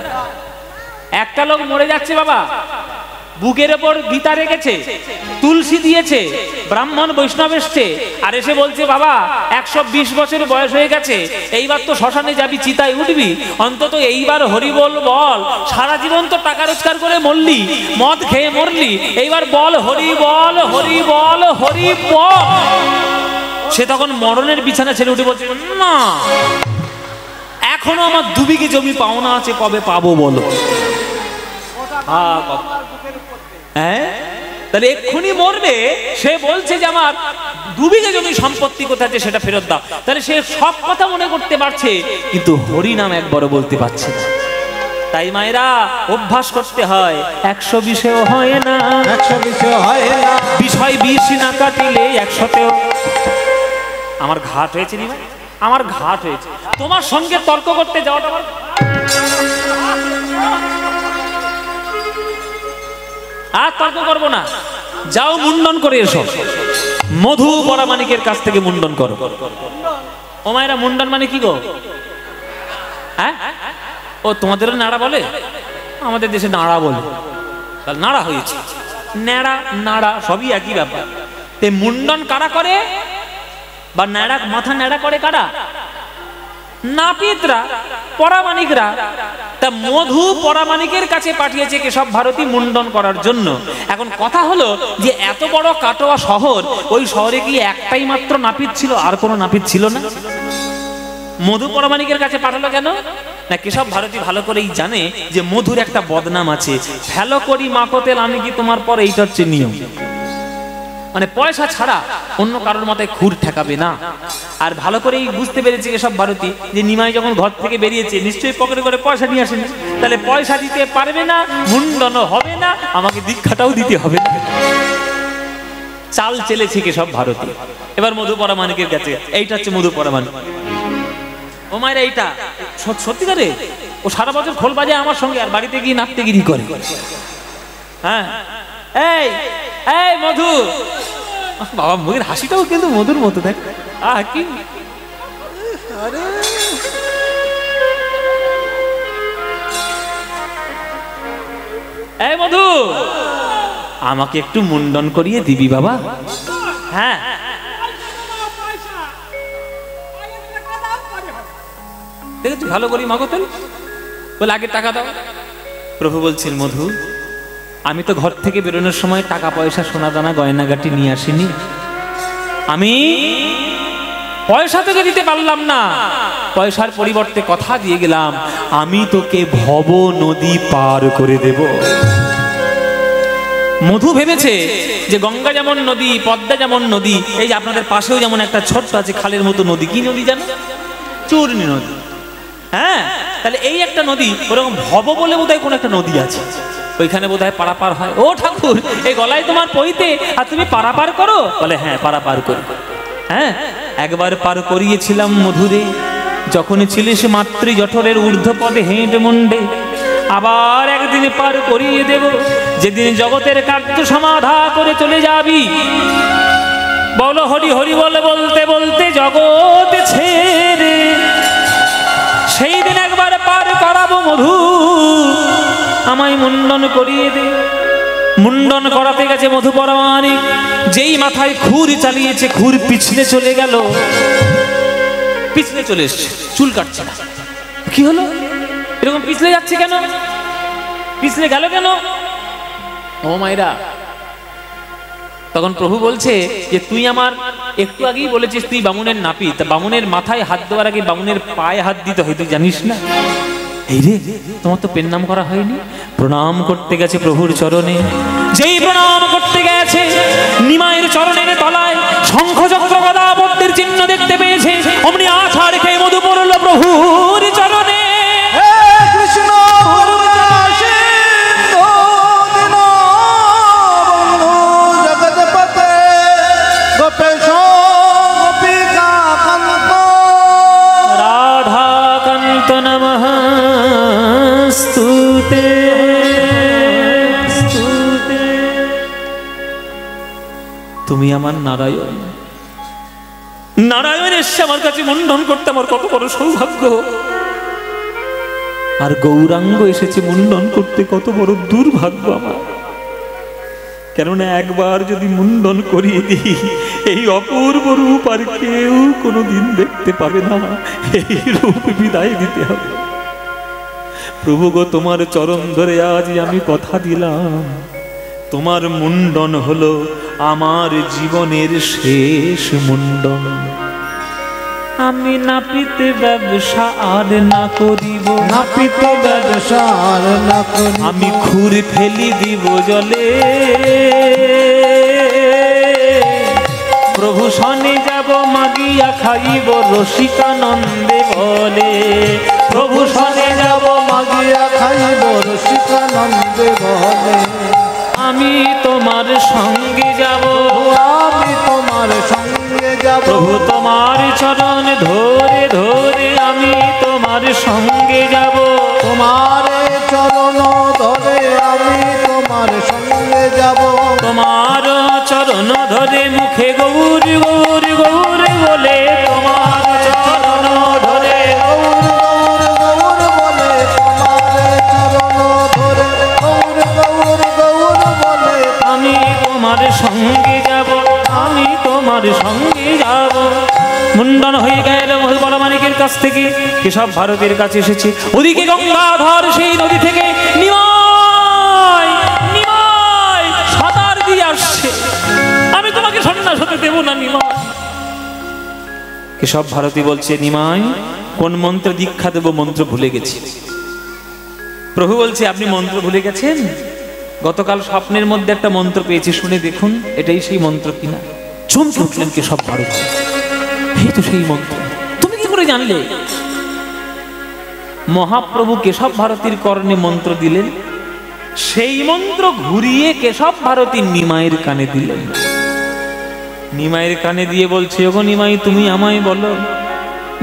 একটা লোক মরে যাচ্ছে বাবা, বুকের ওপর গীতা রেখেছে, তুলসী দিয়েছে, ব্রাহ্মণ বৈষ্ণব এসছে, আর এসে বলছে বাবা 120 বছর বয়স হয়ে গেছে, এইবার তো শ্মশানে যাবি, চিতায় উঠবি, অন্তত এইবার হরি বল বল, সারা জীবন তো টাকা রোজগার করে মরলি, মদ খেয়ে মরলি, এইবার বল হরি বল, হরি বল, হরি বল। সে তখন মরণের বিছানা ছেড়ে উঠে বলছে না, এখনো আমার 2 বিঘে জমি পাওনা আছে, কবে পাবো বলো? আমার বুকের উপর দিয়ে। হ্যাঁ, তাহলে এক্ষুনি মরবে, সে বলছে যে আমার 2 বিঘে জমি সম্পত্তি কোথায় আছে সেটা ফেরত দাও। তাহলে সে সব কথা মনে করতে পারছে, কিন্তু হরি নাম একবারও বলতে পারছে না। তাই মায়েরা অভ্যাস করতে হয়, 120-এও হয় না। 120 হয় না। বিষয় বিষ না কাটিলে 100-তেও। আমার ঘাট হয়েছে নি ভাই, আমার ঘাট হয়েছে। তোমার সঙ্গে তর্ক করতে যাওয়াটা আমার, আর তর্ক করবো না। যাও মুন্ডন করে এসো, মধু পরামানিকের কাছ থেকে মুন্ডন করো। ও মায়েরা, মুন্ডন মানে কি গো? হ্যাঁ, ও তোমাদের নাড়া বলে, আমাদের দেশে নাড়া বলে। তাহলে নাড়া হয়েছে, ন্যাড়া নাড়া সবই একই ব্যাপার। তে মুন্ডন কারা করে, বা ন্যাড়া মাথা ন্যাড়া করে কারা? নাপিতরা, পরামানিকরা। তা মধু পরামানিকের কাছে পাঠিয়েছে কেশব ভারতী মুন্ডন করার জন্য। এখন কথা হলো যে এত বড় কাটোয়া শহর, ওই শহরে কি একটাই মাত্র নাপিত ছিল, আর কোনো নাপিত ছিল না? মধু পরামানিকের কাছে পাঠালো কেন? না, কেশব ভারতী ভালো করেই জানে যে মধুর একটা বদনাম আছে, ফেলো করি মাকতেল আমি কি তোমার পর, এইটা হচ্ছে নিয়ম। মানে পয়সা ছাড়া অন্য কারোর মাথায় খুর ঠেকাবে না। আর ভালো করেই বুঝতে পেরেছে কেশব ভারতী যে নিমাই যখন ঘর থেকে বেরিয়েছে নিশ্চয়ই পকেটে করে পয়সা নিয়ে আসেনি, তাহলে পয়সা দিতে পারবে না, মুন্ডনও হবে না, আমাকে দীক্ষাটাও দিতে হবে না। চাল চেলেছে কেশব ভারতী। এবার মধু পরামানিকের কাছে, এইটা হচ্ছে মধু পরামানিক। ও মায়েরা, এইটা সত্যিকারে ও সারা বছর খোল বাজায় আমার সঙ্গে, আর বাড়িতে গিয়ে নাপতেগিরি করে। হ্যাঁ, এই এই মধু, বাবা মুখের হাসিটাও কিন্তু মধুর মতো, দেখ কি। আরে এই মধু, আমাকে একটু মুন্ডন করিয়ে দিবি বাবা? হ্যাঁ, দেখেছি ভালো করি মাগতেন, বলে আগে টাকা দাও। প্রভু বলছেন মধু, আমি তো ঘর থেকে বেরোনোর সময় টাকা পয়সা সোনা দানা গয়নাগাটি নিয়ে আসিনি, আমি পয়সা তোকে দিতে পারলাম না, পয়সার পরিবর্তে কথা দিয়ে গেলাম আমি তোকে ভব নদী পার করে দেব। মধু ভেবেছে যে গঙ্গা যেমন নদী, পদ্মা যেমন নদী, এই যে আপনাদের পাশেও যেমন একটা ছোট্ট আছে খালের মতো নদী, কি নদী জানো? চূর্ণী নদী। হ্যাঁ, তাহলে এই একটা নদী, ওরকম ভব বলে বোধহয় কোন একটা নদী আছে, ওইখানে বোধহয় পারাপার হয়। ও ঠাকুর, এই গলায় তোমার পইতে, আর তুমি পারাপার করো? বলে হ্যাঁ, পারাপার করি। হ্যাঁ, একবার পার করিয়েছিলাম মধুরে, যখন ছিলিস মাতৃ জঠরের ঊর্ধ্বপদে হেঁট মুন্ডে, আবার একদিন পার করিয়ে দেব, যেদিন জগতের কার্য সমাধা করে চলে যাবি। বলো হরি হরি বলে বলতে বলতে জগৎ ছেড়ে, সেই দিন একবার পার করাবো মধু, আমায় মুন্ডন করিয়ে দে। মুন্ডন করাতে গেছে মধু পরামানিক, যেই মাথায় খুর চালিয়েছে খুর পিছলে চলে গেল, পিছলে চলে এসছে, চুল কাটছে না। কি হলো, এরকম পিছলে যাচ্ছে কেন, পিছলে গেল কেন? ও মায়েরা, তখন প্রভু বলছে যে তুই আমার একটু আগেই বলেছিস তুই বামুনের নাপিত, তা বামুনের মাথায় হাত দেওয়ার আগে বামুনের পায়ে হাত দিতে হয়, তুই জানিস না? এই রে, তোমার তো পেন নাম করা হয়নি। প্রণাম করতে গেছে প্রভুর চরণে, যেই প্রণাম করতে গেছে নিমাইয়ের চরণের তলায় শঙ্খ চক্র গদা পদ্মের চিহ্ন দেখতে পেয়েছে। অমনি আছাড় খেয়ে মধু পড়ল প্রভুর চরণে। হে কৃষ্ণ করুণা সিন্ধু দীনবন্ধু জগৎপতে গোপেশ গোপিকা কান্ত রাধাকান্ত নমঃ স্তুতে স্তুতে। তুমি আমার নারায়ণ, নারায়ণ এসে আমার কাছে মুন্ডন করতে আমার কত বড় সৌভাগ্য, আর গৌরাঙ্গ এসেছে মুন্ডন করতে কত বড় দুর্ভাগ্য আমার। কেননা একবার যদি মুন্ডন করিয়ে দিই এই অপূর্ব রূপ আর কেউ কোনোদিন দেখতে পাবে না, এই রূপ বিদায় দিতে হবে। প্রভু গো, তোমার চরণ ধরে আজ আমি কথা দিলাম, তোমার মুন্ডন হলো আমার জীবনের শেষ মুন্ডন। আমি নাপিত ব্যবসা আর না করিব, নাপিত ব্যবসা আর না করি, আমি খুর ফেলি দিব জলে। প্রভু শনে যাব মাগিয়া খাইব রসিকানন্দে বলে। প্রভু শনে যাব মাগিয়া খাইব রসিকানন্দে বলে। আমি তোমার সঙ্গে যাব, আমি তোমার সঙ্গে যাব, প্রভু তোমার চরণ ধরে ধরে আমি তোমার সঙ্গে যাব। তোমার চরণ ধরে আমি তোমার সঙ্গে যাব। তোমার চরণ ধরে মুখে গৌর গৌর গৌর বলে, তোমার চরণ ধরে গৌর গৌর গৌর বলে, তোমার চরণ ধরে গৌর গৌর গৌর বলে। আমি তোমার সঙ্গে যাব, আমি তোমার সঙ্গে যাব। মুন্ডন হয়ে গেল বলমানিকের কাছ থেকে কেশব ভারতের কাছে এসেছে। ওদিকে গঙ্গাধর সেই নদী থেকে নিমাই নিমাই সাঁতার দিয়ে আসছে। আমি তোমাকে সন্ন্যাস হতে দেব না নিমাই। কেশব ভারতী বলছে, নিমাই কোন মন্ত্র দীক্ষা দেব, মন্ত্র ভুলে গেছি। প্রভু বলছে, আপনি মন্ত্র ভুলে গেছেন? গতকাল স্বপ্নের মধ্যে একটা মন্ত্র পেয়েছি, শুনে দেখুন এটাই সেই মন্ত্র কিনা। চমকে উঠলেন কেশব ভারতী, এই তো সেই মন্ত্র। তুমি কি করে জানলে? মহাপ্রভু কেশব ভারতীর কর্ণে মন্ত্র দিলেন, সেই মন্ত্র ঘুরিয়ে কেশব ভারতী নিমাইয়ের কানে দিলেন। নিমাইয়ের কানে দিয়ে বলছে, ওগো নিমাই, তুমি আমায় বলো,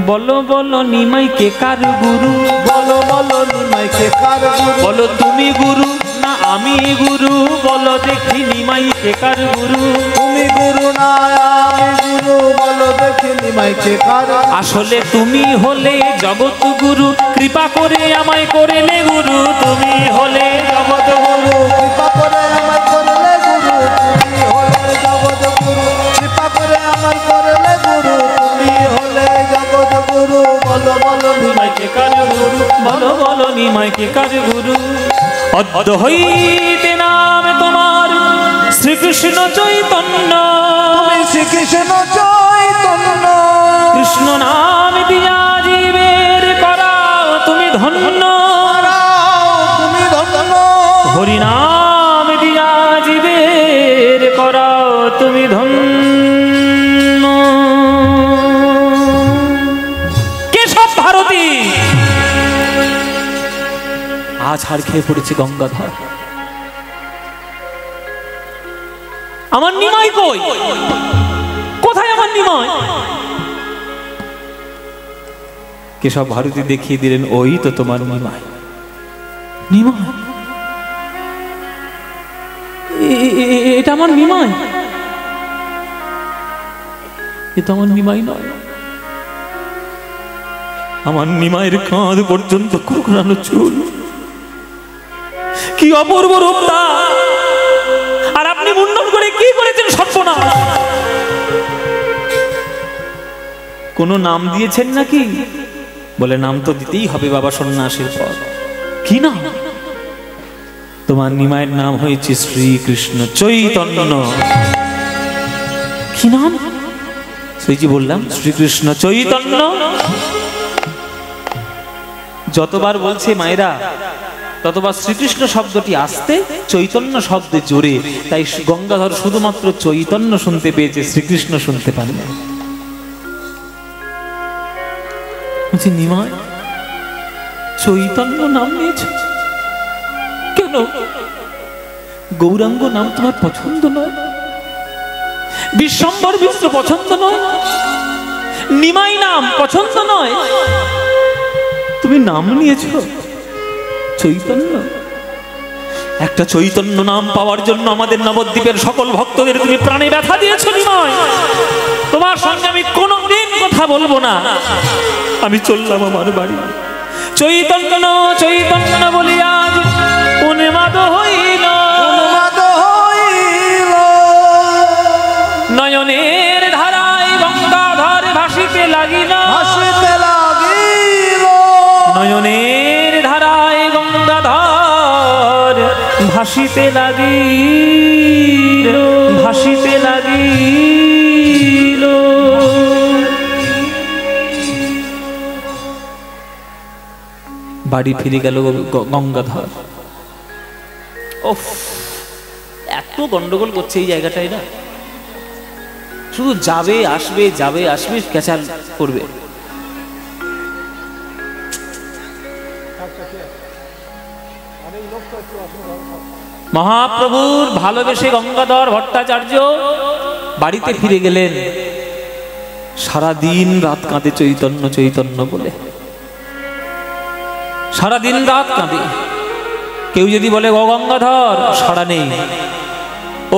বলো বলো নিমাই কে কার গুরু? বলো বলো নিমাই কে কার গুরু? বলো তুমি গুরু না আমি গুরু? বলো দেখি নিমাই কে কার গুরু? তুমি গুরু না আমি গুরু, বলো দেখি নিমাই কে কার? আসলে তুমি হলে জগৎ গুরু, কৃপা করে আমায় করেলে গুরু। তুমি হলে জগৎ গুরু, কৃপা করে আমার করলে গুরু। তুমি হলে জগৎ গুরু, কৃপা করে আমার করলে গুরু। তুমি হলে জগৎ গুরু, বলো বলো নিমাই কে কার গুরু? বলো বলো নিমাই কে কার গুরু? অদ্য হইতে নাম তোমার শ্রীকৃষ্ণ চৈতন্য। তুমি শ্রীকৃষ্ণ চৈতন্য, কৃষ্ণ নাম দিয়া জীবের করাও তুমি ধন্য। তুমি ধন্য। হরি নাম দিয়া জীবের করাও তুমি ধন্য। কেশব ভারতী আজ হার খেয়ে পড়েছে গঙ্গাধর। আমার নিমাই কই? কোথায় আমার নিমাই? কেশব ভারতী দেখিয়ে দিলেন, ওই তো তোমার নিমাই। নিমাই? এটা আমার নিমাই? এটা আমার নিমাই নয়। আমার নিমাইয়ের কাঁধ পর্যন্ত কুরকুরানো চুল, কি অপূর্ব রূপ তার। আর আপনি মুন্ডন করে কি করেছেন সর্বনাশ? কোন নাম দিয়েছেন নাকি? বলে, নাম তো দিতেই হবে বাবা সন্ন্যাসের পর। কি নাম? তোমার নিমাইয়ের নাম হয়েছে শ্রীকৃষ্ণ চৈতন্য। কি নাম? সেই যে বললাম শ্রীকৃষ্ণ চৈতন্য। যতবার বলছে মায়েরা ততবার শ্রীকৃষ্ণ শব্দটি আসতে, চৈতন্য শব্দে জোরে। তাই গঙ্গাধর শুধুমাত্র চৈতন্য শুনতে পেয়েছে, শ্রীকৃষ্ণ শুনতে পারেনি। বলছি নিমাই চৈতন্য নাম নিয়েছ কেন? গৌরাঙ্গ নাম তোমার পছন্দ নয়? বিশ্বম্বর মিশ্র পছন্দ নয়? নিমাই নাম পছন্দ নয়? তুমি নাম নিয়েছ চৈতন্য। একটা চৈতন্য নাম পাওয়ার জন্য আমাদের নবদ্বীপের সকল ভক্তদের তুমি প্রাণে ব্যথা দিয়েছ নিমাই। তোমার সঙ্গে আমি কোনোদিন কথা বলবো না। আমি চললাম আমার বাড়ি। চৈতন্য চৈতন্য বলি আজ উন্মাদ হইল, নয়নের ধারায় গঙ্গাধর ভাসিতে লাগিল, নয়নের ধারায় গঙ্গাধর ভাসিতে লাগিল, ভাসিতে লাগিল। বাড়ি ফিরে গেল গঙ্গাধর। ওফ, এত গন্ডগোল করছে এই জায়গাটায় না, শুধু যাবে আসবে যাবে আসবে, ক্যাচাল করবে। মহাপ্রভুর ভালোবেসে গঙ্গাধর ভট্টাচার্য বাড়িতে ফিরে গেলেন। সারাদিন রাত কাঁদে চৈতন্য চৈতন্য বলে, সারাদিন রাত কাঁদে। কেউ যদি বলে ও গঙ্গাধর, সাড়া নেই।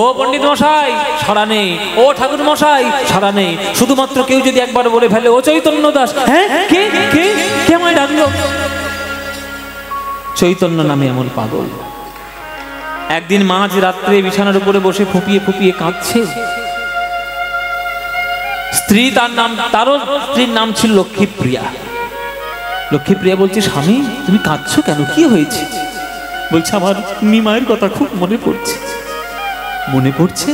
ও পণ্ডিত মশাই, সাড়া নেই। ও ঠাকুর মশাই, সাড়া নেই। শুধুমাত্র কেউ যদি একবার বলে ফেলে ও চৈতন্য দাস, হ্যাঁ কে কে কে আমায় ডাকলো? চৈতন্য নামে এমন পাগল। একদিন মাঝ রাত্রে বিছানার উপরে বসে ফুপিয়ে ফুপিয়ে কাঁদছে। স্ত্রী, তার নাম, তারও স্ত্রীর নাম ছিল লক্ষ্মীপ্রিয়া। লক্ষ্মীপ্রিয়া বলছে, স্বামী তুমি কাঁদছো কেন, কি হয়েছে? বলছে, আমার নিমাইয়ের কথা খুব মনে পড়ছে। মনে পড়ছে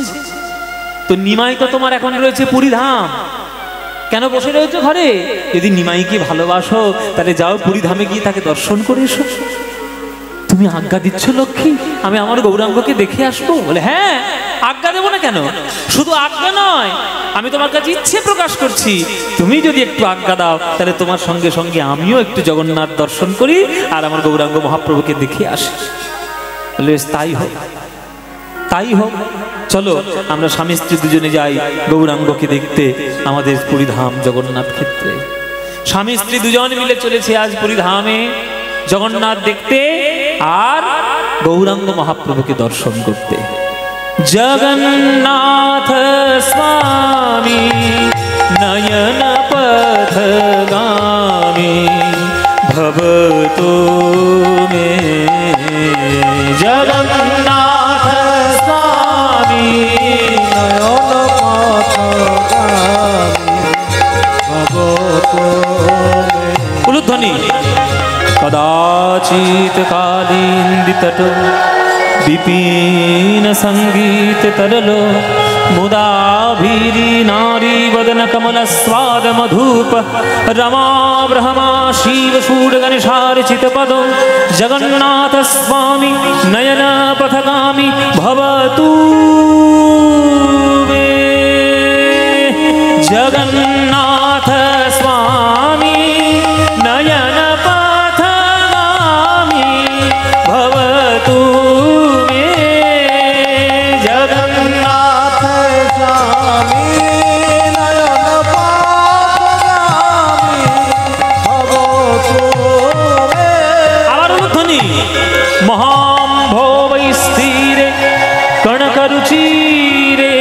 তো? নিমাই তো তোমার এখন রয়েছে পুরীধাম, কেন বসে রয়েছে ঘরে? যদি নিমাইকে ভালোবাসো তাহলে যাও পুরীধামে গিয়ে তাকে দর্শন করে এসো। তুমি আজ্ঞা দিচ্ছ লক্ষ্মী, আমি আমার গৌরাঙ্গকে দেখে আসবো? বলে, হ্যাঁ আজ্ঞা দেবো না কেন? শুধু আজ্ঞা নয়, আমি তোমার কাছে ইচ্ছে প্রকাশ করছি। তুমি যদি একটু আজ্ঞা দাও তাহলে তোমার সঙ্গে সঙ্গে আমিও একটু জগন্নাথ দর্শন করি আর আমার গৌরাঙ্গ মহাপ্রভুকে দেখে আসি। বলে, তাই হোক, তাই হোক, চলো আমরা স্বামী স্ত্রী দুজনে যাই গৌরাঙ্গকে দেখতে আমাদের পুরীধাম জগন্নাথ ক্ষেত্রে। স্বামী স্ত্রী দুজন মিলে চলেছে আজ পুরীধামে জগন্নাথ দেখতে আর গৌরাঙ্গ মহাপ্রভুকে দর্শন করতে। জগন্নাথ স্বামী নয়ন পথগামী ভবতু মে। জগন্নাথ স্বামী নয়ন পথগামী ভবতু মে। উলুধ্বনি। কদাচিৎ কালিন্দীতট বিপিন সঙ্গীত তরলো মুদাভিরি নারী বদন কমল স্বাদ মধুপ রমা ব্রহ্মা শিব শূর গণেশার্চিত পদ জগন্নাথ স্বামী নয়ন পথগামী ভবতু মে। জগন্নাথ স্বামী নয়ন পথগামী ভবতু মে। জগন্নাথ স্বামী নয়ন পথগামী ভবতু মে। আবার উদ্ধনি। মহাম্ভবৈস্থিরে কণকরুচিরে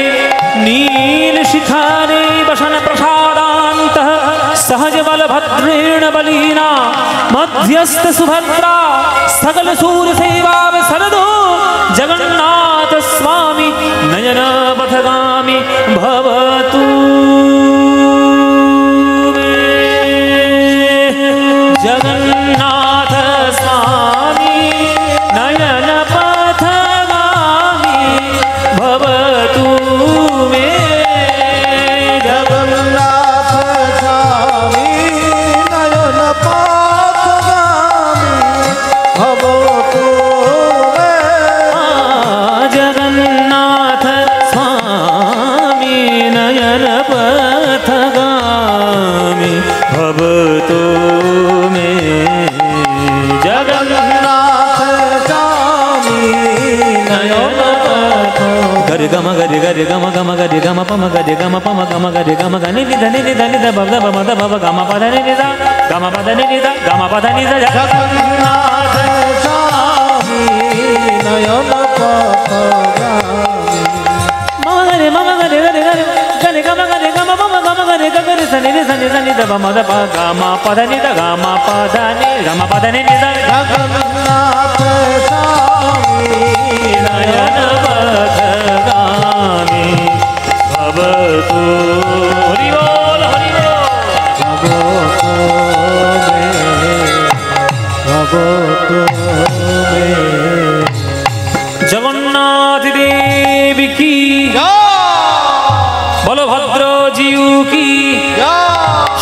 নীল শিখারে বসন প্রসাদান্তঃ सहज बलभद्रेण बलीना मध्यस्थ सुभद्रा सकल सूर सेवा सरदो जगन्नाथ स्वामी नयन पथगामी भवतु मे। जगन्नाथ स्वामी नयन पथगामी भवतु मे। ma ga re ga ma pa ma ga re ga ma ga ni ni da ba da ba ma da ba ba ga ma pa da ni ni da ga ma pa da ni ni da ga ma pa da ni da Jagannath স্বামী নয়ন পথগামী ma ga re ga re ga re ga re ga ma pa ma ga re ga re sa ni da ba ma da ba ga ma pa da ni da ga ma pa da ni ni da Jagannath স্বামী নয়ন পথগামী ভবতু হরি বল হরি বল ভগত মে ভগত মে जगन्नाथ देव की बलभद्र जीव की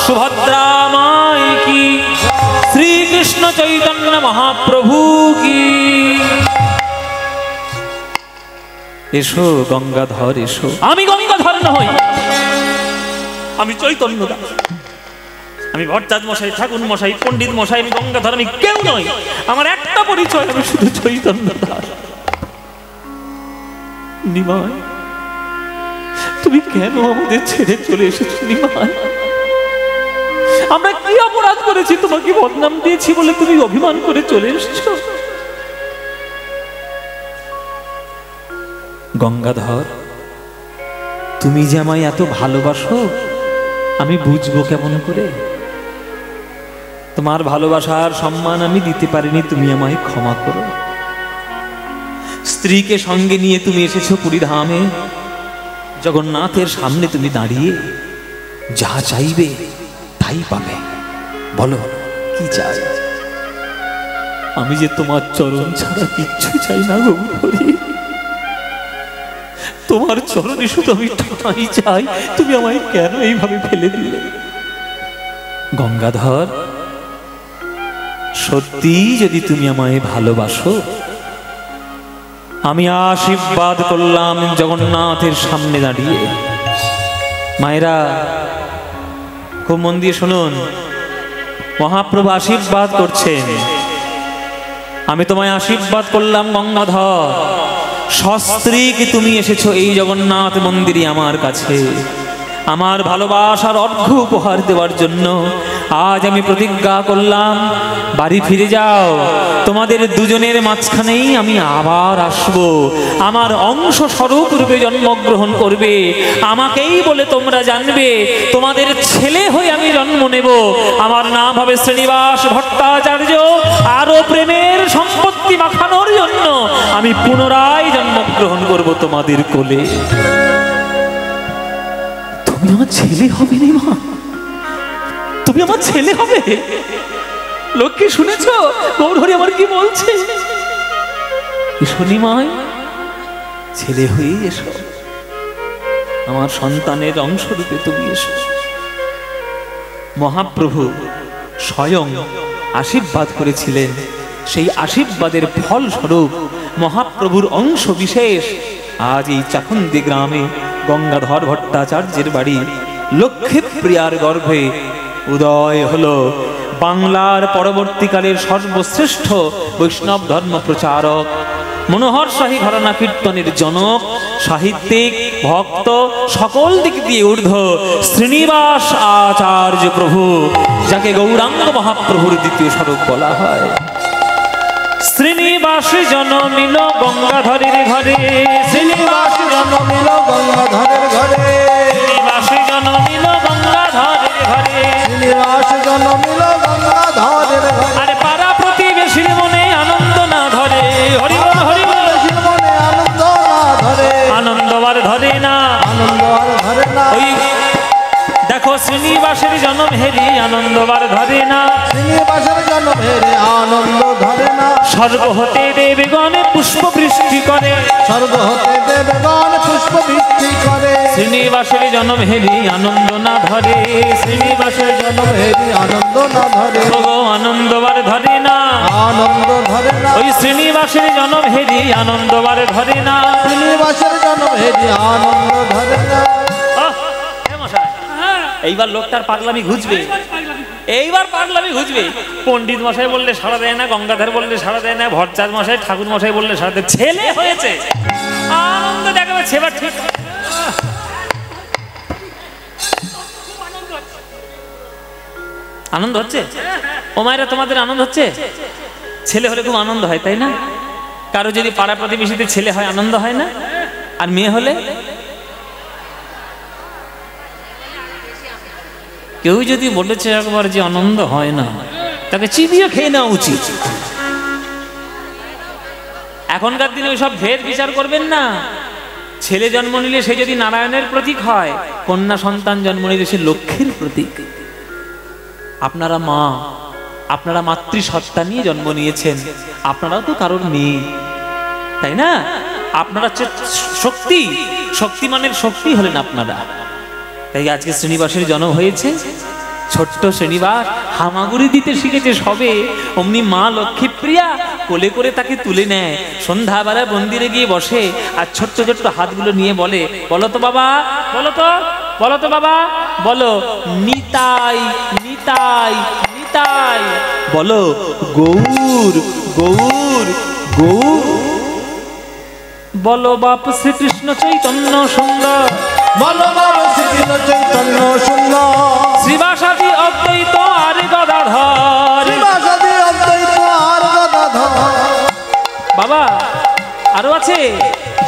सुभद्रा माई की श्री कृष्ण चैतन्य महाप्रभु की एसो गंगाधर एसो आमी गंगाधर नई आमी चैतन्य दास আমি ভট্টাচ মশাই ঠাকুর মশাই পণ্ডিত মশাই আমি গঙ্গাধর আমি কেউ নই আমার একটা পরিচয় আমি শুধু চৈতন্য দাস নিমাই তুমি কেন আমাদের ছেড়ে চলে এসেছো নিমাই আমরা কি অপরাধ করেছি তোমাকে বদনাম দিয়েছি বলে তুমি অভিমান করে চলে এসেছো গঙ্গাধর তুমি যে আমায় এত ভালোবাসো আমি বুঝবো কেমন করে তোমার ভালোবাসার সম্মান আমি দিতে পারিনি তুমি আমায় ক্ষমা করো স্ত্রীকে সঙ্গে নিয়ে তুমি এসেছো পুরীধামে জগন্নাথের সামনে তুমি দাঁড়িয়ে যা চাইবে তাই পাবে বলো কি চাই আমি যে তোমার চরণ ছাড়া কিচ্ছু চাই না গো হরি তোমার চরণে শুধু আমি ঠাঁই চাই তুমি আমায় কেন এইভাবে ফেলে দিলে গঙ্গাধর সত্যি যদি তুমি আমায় ভালোবাসো আমি আশীর্বাদ করলাম জগন্নাথের সামনে দাঁড়িয়ে মায়েরা খুব মন দিয়ে শুনুন মহাপ্রভু আশীর্বাদ করছেন আমি তোমায় আশীর্বাদ করলাম গঙ্গাধর সস্ত্রীকে তুমি এসেছো এই জগন্নাথ মন্দিরে আমার কাছে আমার ভালোবাসার অর্ঘ্য উপহার দেওয়ার জন্য আজ আমি প্রতিজ্ঞা করলাম বাড়ি ফিরে যাও তোমাদের দুজনের মাঝখানেই আমি আবার আসব আমার অংশ স্বরূপ রূপে জন্মগ্রহণ করবে আমাকেই বলে তোমরা জানবে তোমাদের ছেলে হয়ে আমি জন্ম নেব আমার নাম হবে শ্রীনিবাস ভট্টাচার্য আরো প্রেমের সম্পত্তি মাখানোর জন্য আমি পুনরায় জন্মগ্রহণ করব তোমাদের কোলে তুমি আমার ছেলে হবে রে মা তুমি আমার ছেলে হবে লোককে শুনেছো গৌরহরি আমার কি বলছে শনিমায় ছেলে হয়ে এসো আমার সন্তানের অংশরূপে তুমি এসো মহাপ্রভু স্বয়ং আশীর্বাদ করেছিলেন সেই আশীর্বাদের ফলস্বরূপ মহাপ্রভুর অংশ বিশেষ আজ এই চাকুন্দি গ্রামে গঙ্গাধর ভট্টাচার্যের বাড়ি লক্ষ্মী প্রিয়ার গর্ভে উদয় হলো বাংলার পরবর্তীকালের সর্বশ্রেষ্ঠ বৈষ্ণব ধর্ম প্রচারক মনোহর শাহী ঘরানা কীর্তনের জনক সাহিত্যিক ভক্ত সকল দিক দিয়ে ঊর্ধ্ব শ্রীনিবাস আচার্য প্রভু যাকে গৌরাঙ্গ মহাপ্রভুর দ্বিতীয় স্বরূপ বলা হয় শ্রীনিবাস জনমিল গঙ্গাধরের ঘরে শ্রীনিবাস জন্মিল গঙ্গাধরের ঘরে শ্রীনিবাস জনমিল গঙ্গাধরের ঘরে শ্রীনিবাস জন্মিল গঙ্গাধরের ঘরে আরে পাড়া প্রতিবেশীর মনে আনন্দ না ধরে হরিবল হরিবল বেশির মনে আনন্দ না ধরে আনন্দ আর ধরে না আনন্দ আর ধরে না ওই দেখো শ্রীনিবাসের জন্ম হেরি আনন্দ আর ধরে না শ্রীনিবাসের জন্ম হেরে আনন্দ ধরে না স্বর্গ হতে দেবগণে পুষ্প বৃষ্টি করে স্বর্গ হতে দেবগণ পুষ্প বৃষ্টি করে শ্রীনিবাসের জন্ম হেরি আনন্দ না ধরে শ্রীনিবাসের জন্ম হেরি আনন্দ না ধরে ওগো আনন্দ আর ধরে না আনন্দ ধরে না ওই শ্রীনিবাসের জন্ম হেরি আনন্দ আর ধরে না শ্রীনিবাসের জন্ম হেরি আনন্দ ধরে না আহ, এ মশাই, এইবার লোকটার পাগলামি ঘুচবে এইবার পাগলামি ঘুচবে পণ্ডিত মশাই বললে সাড়া দেয় না গঙ্গাধর বললে সাড়া দেয় না ভট্টাচার্য মশাই ঠাকুর মশাই বললে সাড়া দেয় ছেলে হয়েছে আনন্দ দেখাবে সেবার ঠিক আনন্দ হচ্ছে? ও মায়েরা, তোমাদের আনন্দ হচ্ছে? ছেলে হলে খুব আনন্দ হয়, তাই না? কারো যদি পাড়া প্রতিবেশীতে ছেলে হয় আনন্দ হয় না? আর মেয়ে হলে? কেউ যদি বলেছে একবার যে আনন্দ হয় না, তাকে চিবিয়ে খেয়ে নেওয়া উচিত। এখনকার দিনে ওইসব ভেদ বিচার করবেন না। ছেলে জন্ম নিলে সে যদি নারায়ণের প্রতীক হয়, কন্যা সন্তান জন্ম নিলে সে লক্ষ্মীর প্রতীক। আপনারা মা, আপনারা মাতৃসত্তা নিয়ে জন্ম নিয়েছেন, আপনারাও তো কারোর মেয়ে, তাই না? আপনারা শক্তি, শক্তিমানের শক্তি হলেন আপনারা। তাই আজকে শ্রীনিবাসের জন্ম হয়েছে। ছোট্ট শ্রীনিবাস হামাগুড়ি দিতে শিখেছে সবে, অমনি মা লক্ষ্মীপ্রিয়া কোলে করে তাকে তুলে নেয়, সন্ধ্যাবেলা মন্দিরে গিয়ে বসে আর ছোট্ট ছোট্ট হাতগুলো নিয়ে বলে, বলো তো বাবা, বলো তো, বলো তো বাবা, বলো নিতাই নিতাই নিতাই, বলো গৌর গৌর গৌর, বলো বাপ শ্রীকৃষ্ণ চৈতন্য সুন্দর, বলো বাবা শ্রীকৃষ্ণ চৈতন্য সুন্দর, শ্রীবাসাদি অদ্বৈত আর গদাধর। শ্রীবাসাদি অদ্বৈত আর গদাধর। বাবা আরো আছে,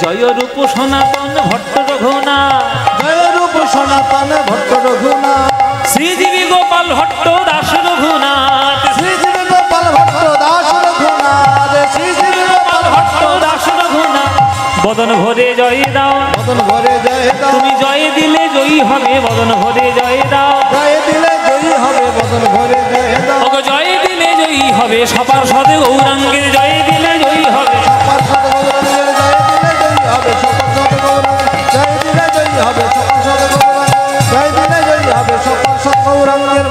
জয় রূপ সনাতন ভট্ট রঘুনাথ, জয় রূপ সনাতন ভট্ট রঘুনাথ, শ্রীজীবী গোপাল ভট্ট দাস রঘুনাথ, শ্রীজীবী গোপাল ভট্ট দাস রঘুনাথ, শ্রীজীবী গোপাল ভট্ট দাস রঘুনাথ। বদন ভরে জয় দাও, বদন ভরে জয় দাও, তুমি জয় দিলে জয়ী হবে, বদন ভরে জয় দাও, জয় দিলে জয়ী হবে, বদন ভরে জয় দাও, ওগো জয় দিলে জয়ী হবে, সপার সদে গৌরাঙ্গের জয় দিলে জয়ী হবে, সপার সদ গৌরাঙ্গের জয় দিলে জয়ী হবে, সপার সদ গৌরাঙ্গের জয় দিলে জয়ী হবে, সপার সদ গৌরাঙ্গের জয় দিলে জয়ী হবে, সপার সদ গৌরাঙ্গের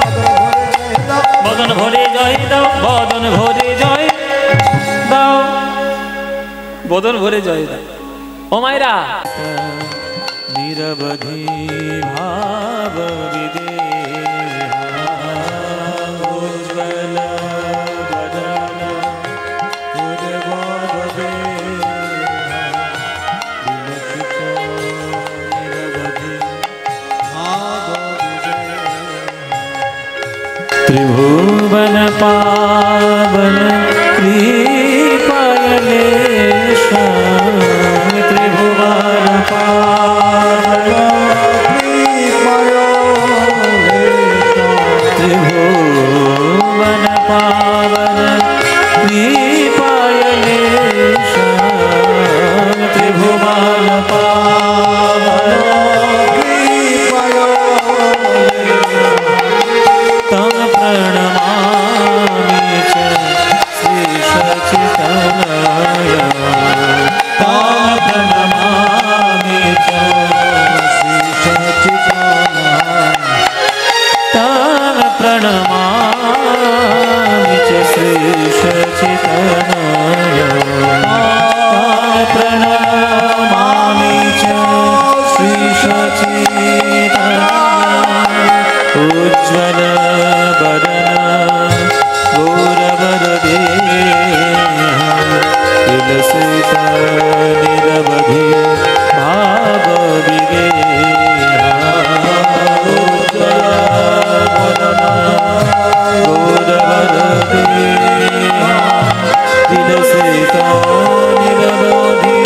বদন ভরে জয় দাও, বদন ভরে জয় দাও, বদন ভরে জয় দাও। ও মায়েরা, নিরবধি ভাব त्रिभुवन पावन कृपायलेश, त्रिभुवन पावन त्रिभुवन पावन कृपायलेश, त्रिभुवन पावन तम प्रणमामि च श्री सच्चिदानंद, तम प्रणमामि च श्री सच्चिदानंद, तम प्रणमामि च श्री सच्चिदानंद, तम प्रणमामि च श्री सच्चिदानंद, उज्ज्वल बदन गौरवरदे विलसित निरवधि भाव विगेह, उज्ज्वल बदन गौरवरदे विलसित निरवधि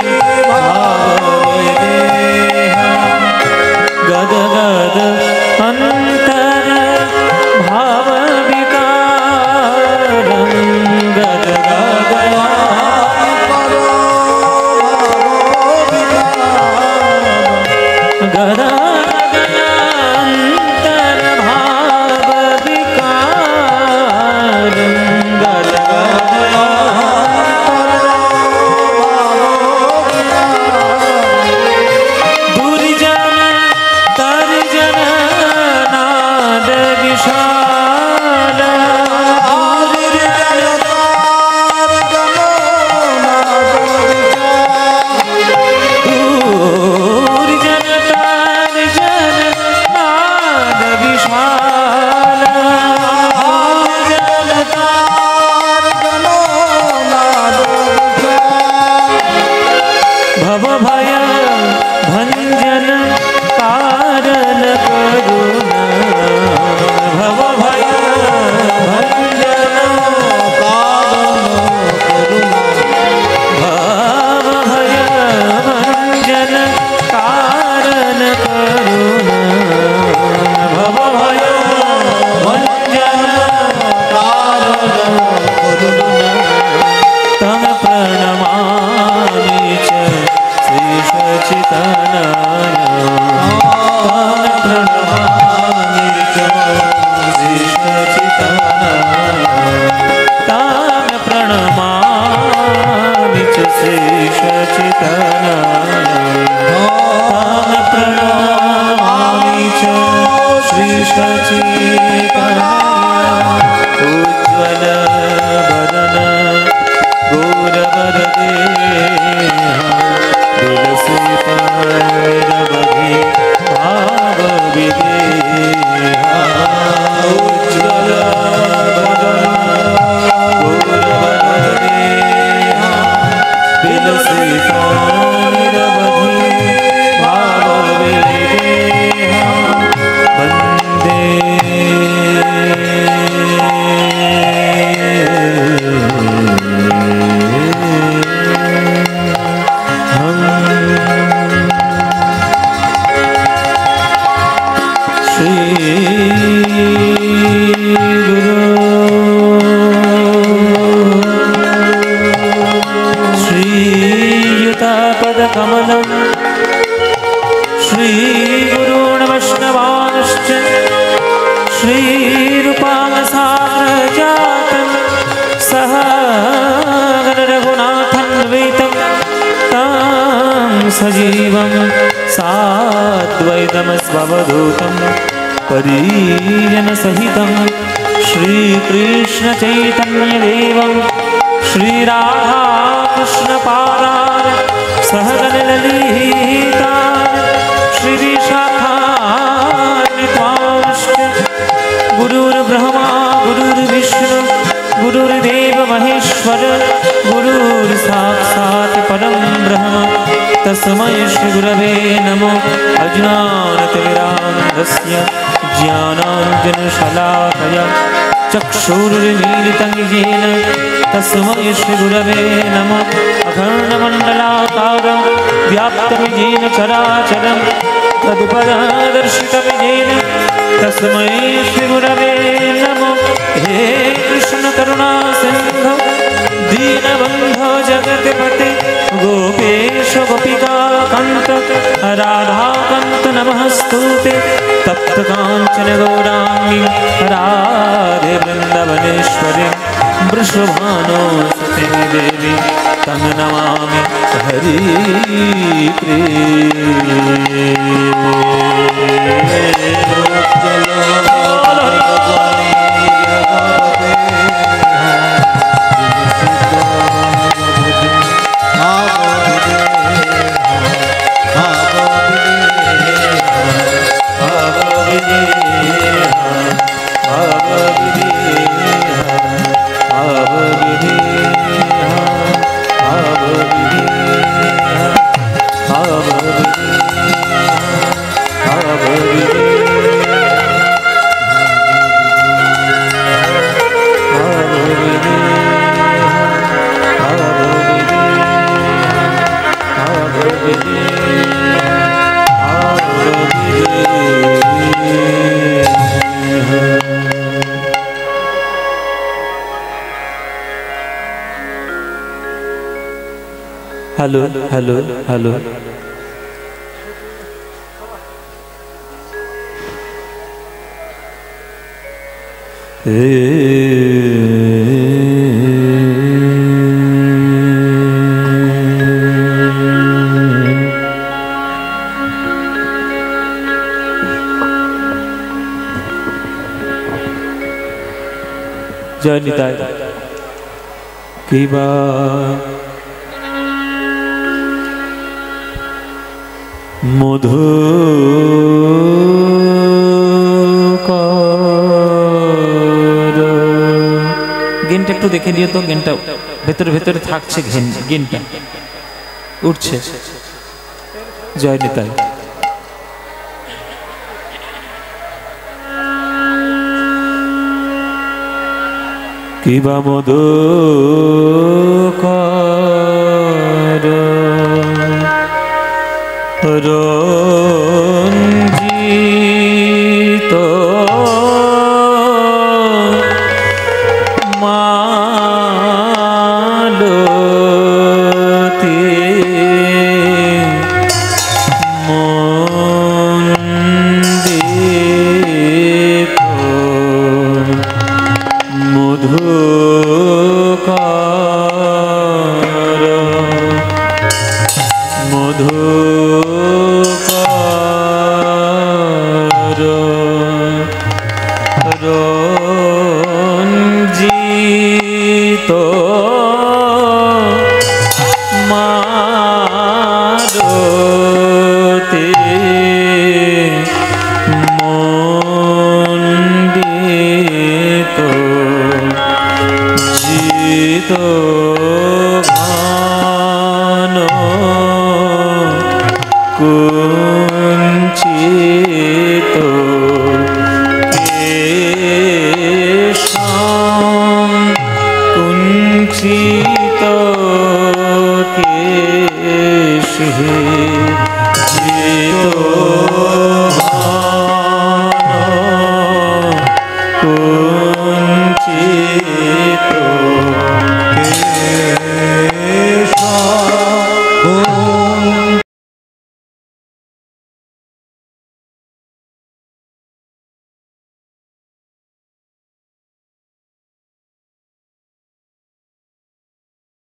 भाव विगेह, गद गद अंतर भाव विकारं, गद गद सजीवं साद्वैतमस्ववधूतं परिजनसहितं श्रीकृष्णचैतन्यदेवं श्रीराधाकृष्णपादान् सहगणललितान् श्रीविशाखान्वितांश्च गुरुर्ब्रह्मा गुरुर्विष्णु गुरुर्देव महेश्वर गुरुर्साक्षात् परं ब्रह्म तस्मै श्रीगुरवे नमो अज्ञानतिमिरान्धस्य ज्ञानाञ्जनशलाकया चक्षुरुन्मीलितं येन तस्मै श्रीगुरवे नमः अखण्डमण्डलाकारं व्याप्तं येन चराचरं तदुपदर्शितं येन तस्मै श्रीगुरवे नमः हे कृष्ण करुणा सिन्धो दीनबन्धो जगत्पते गोपेश गोपिका कान्त राधाकान्त नमस्तुते तप्त काञ्चन गौराङ्गी राधे वृन्दावनेश्वरी वृषभानुसुते देवी तं नमामि हेलो हेलो हेलो जय निताय की बात মধু গেনটা একটু দেখে নিও তো, গেনটা ভেতরে ভেতরে থাকছে, গেনটা উঠছে। জয় নিতাই। কিবা মধু রঞ্জিত মালতি মন্দিত মধুকর মধু রঞ্জিত মারতে মন্ডিত জিত ভান কুঞ্চিত কুঞ্চিত কেশ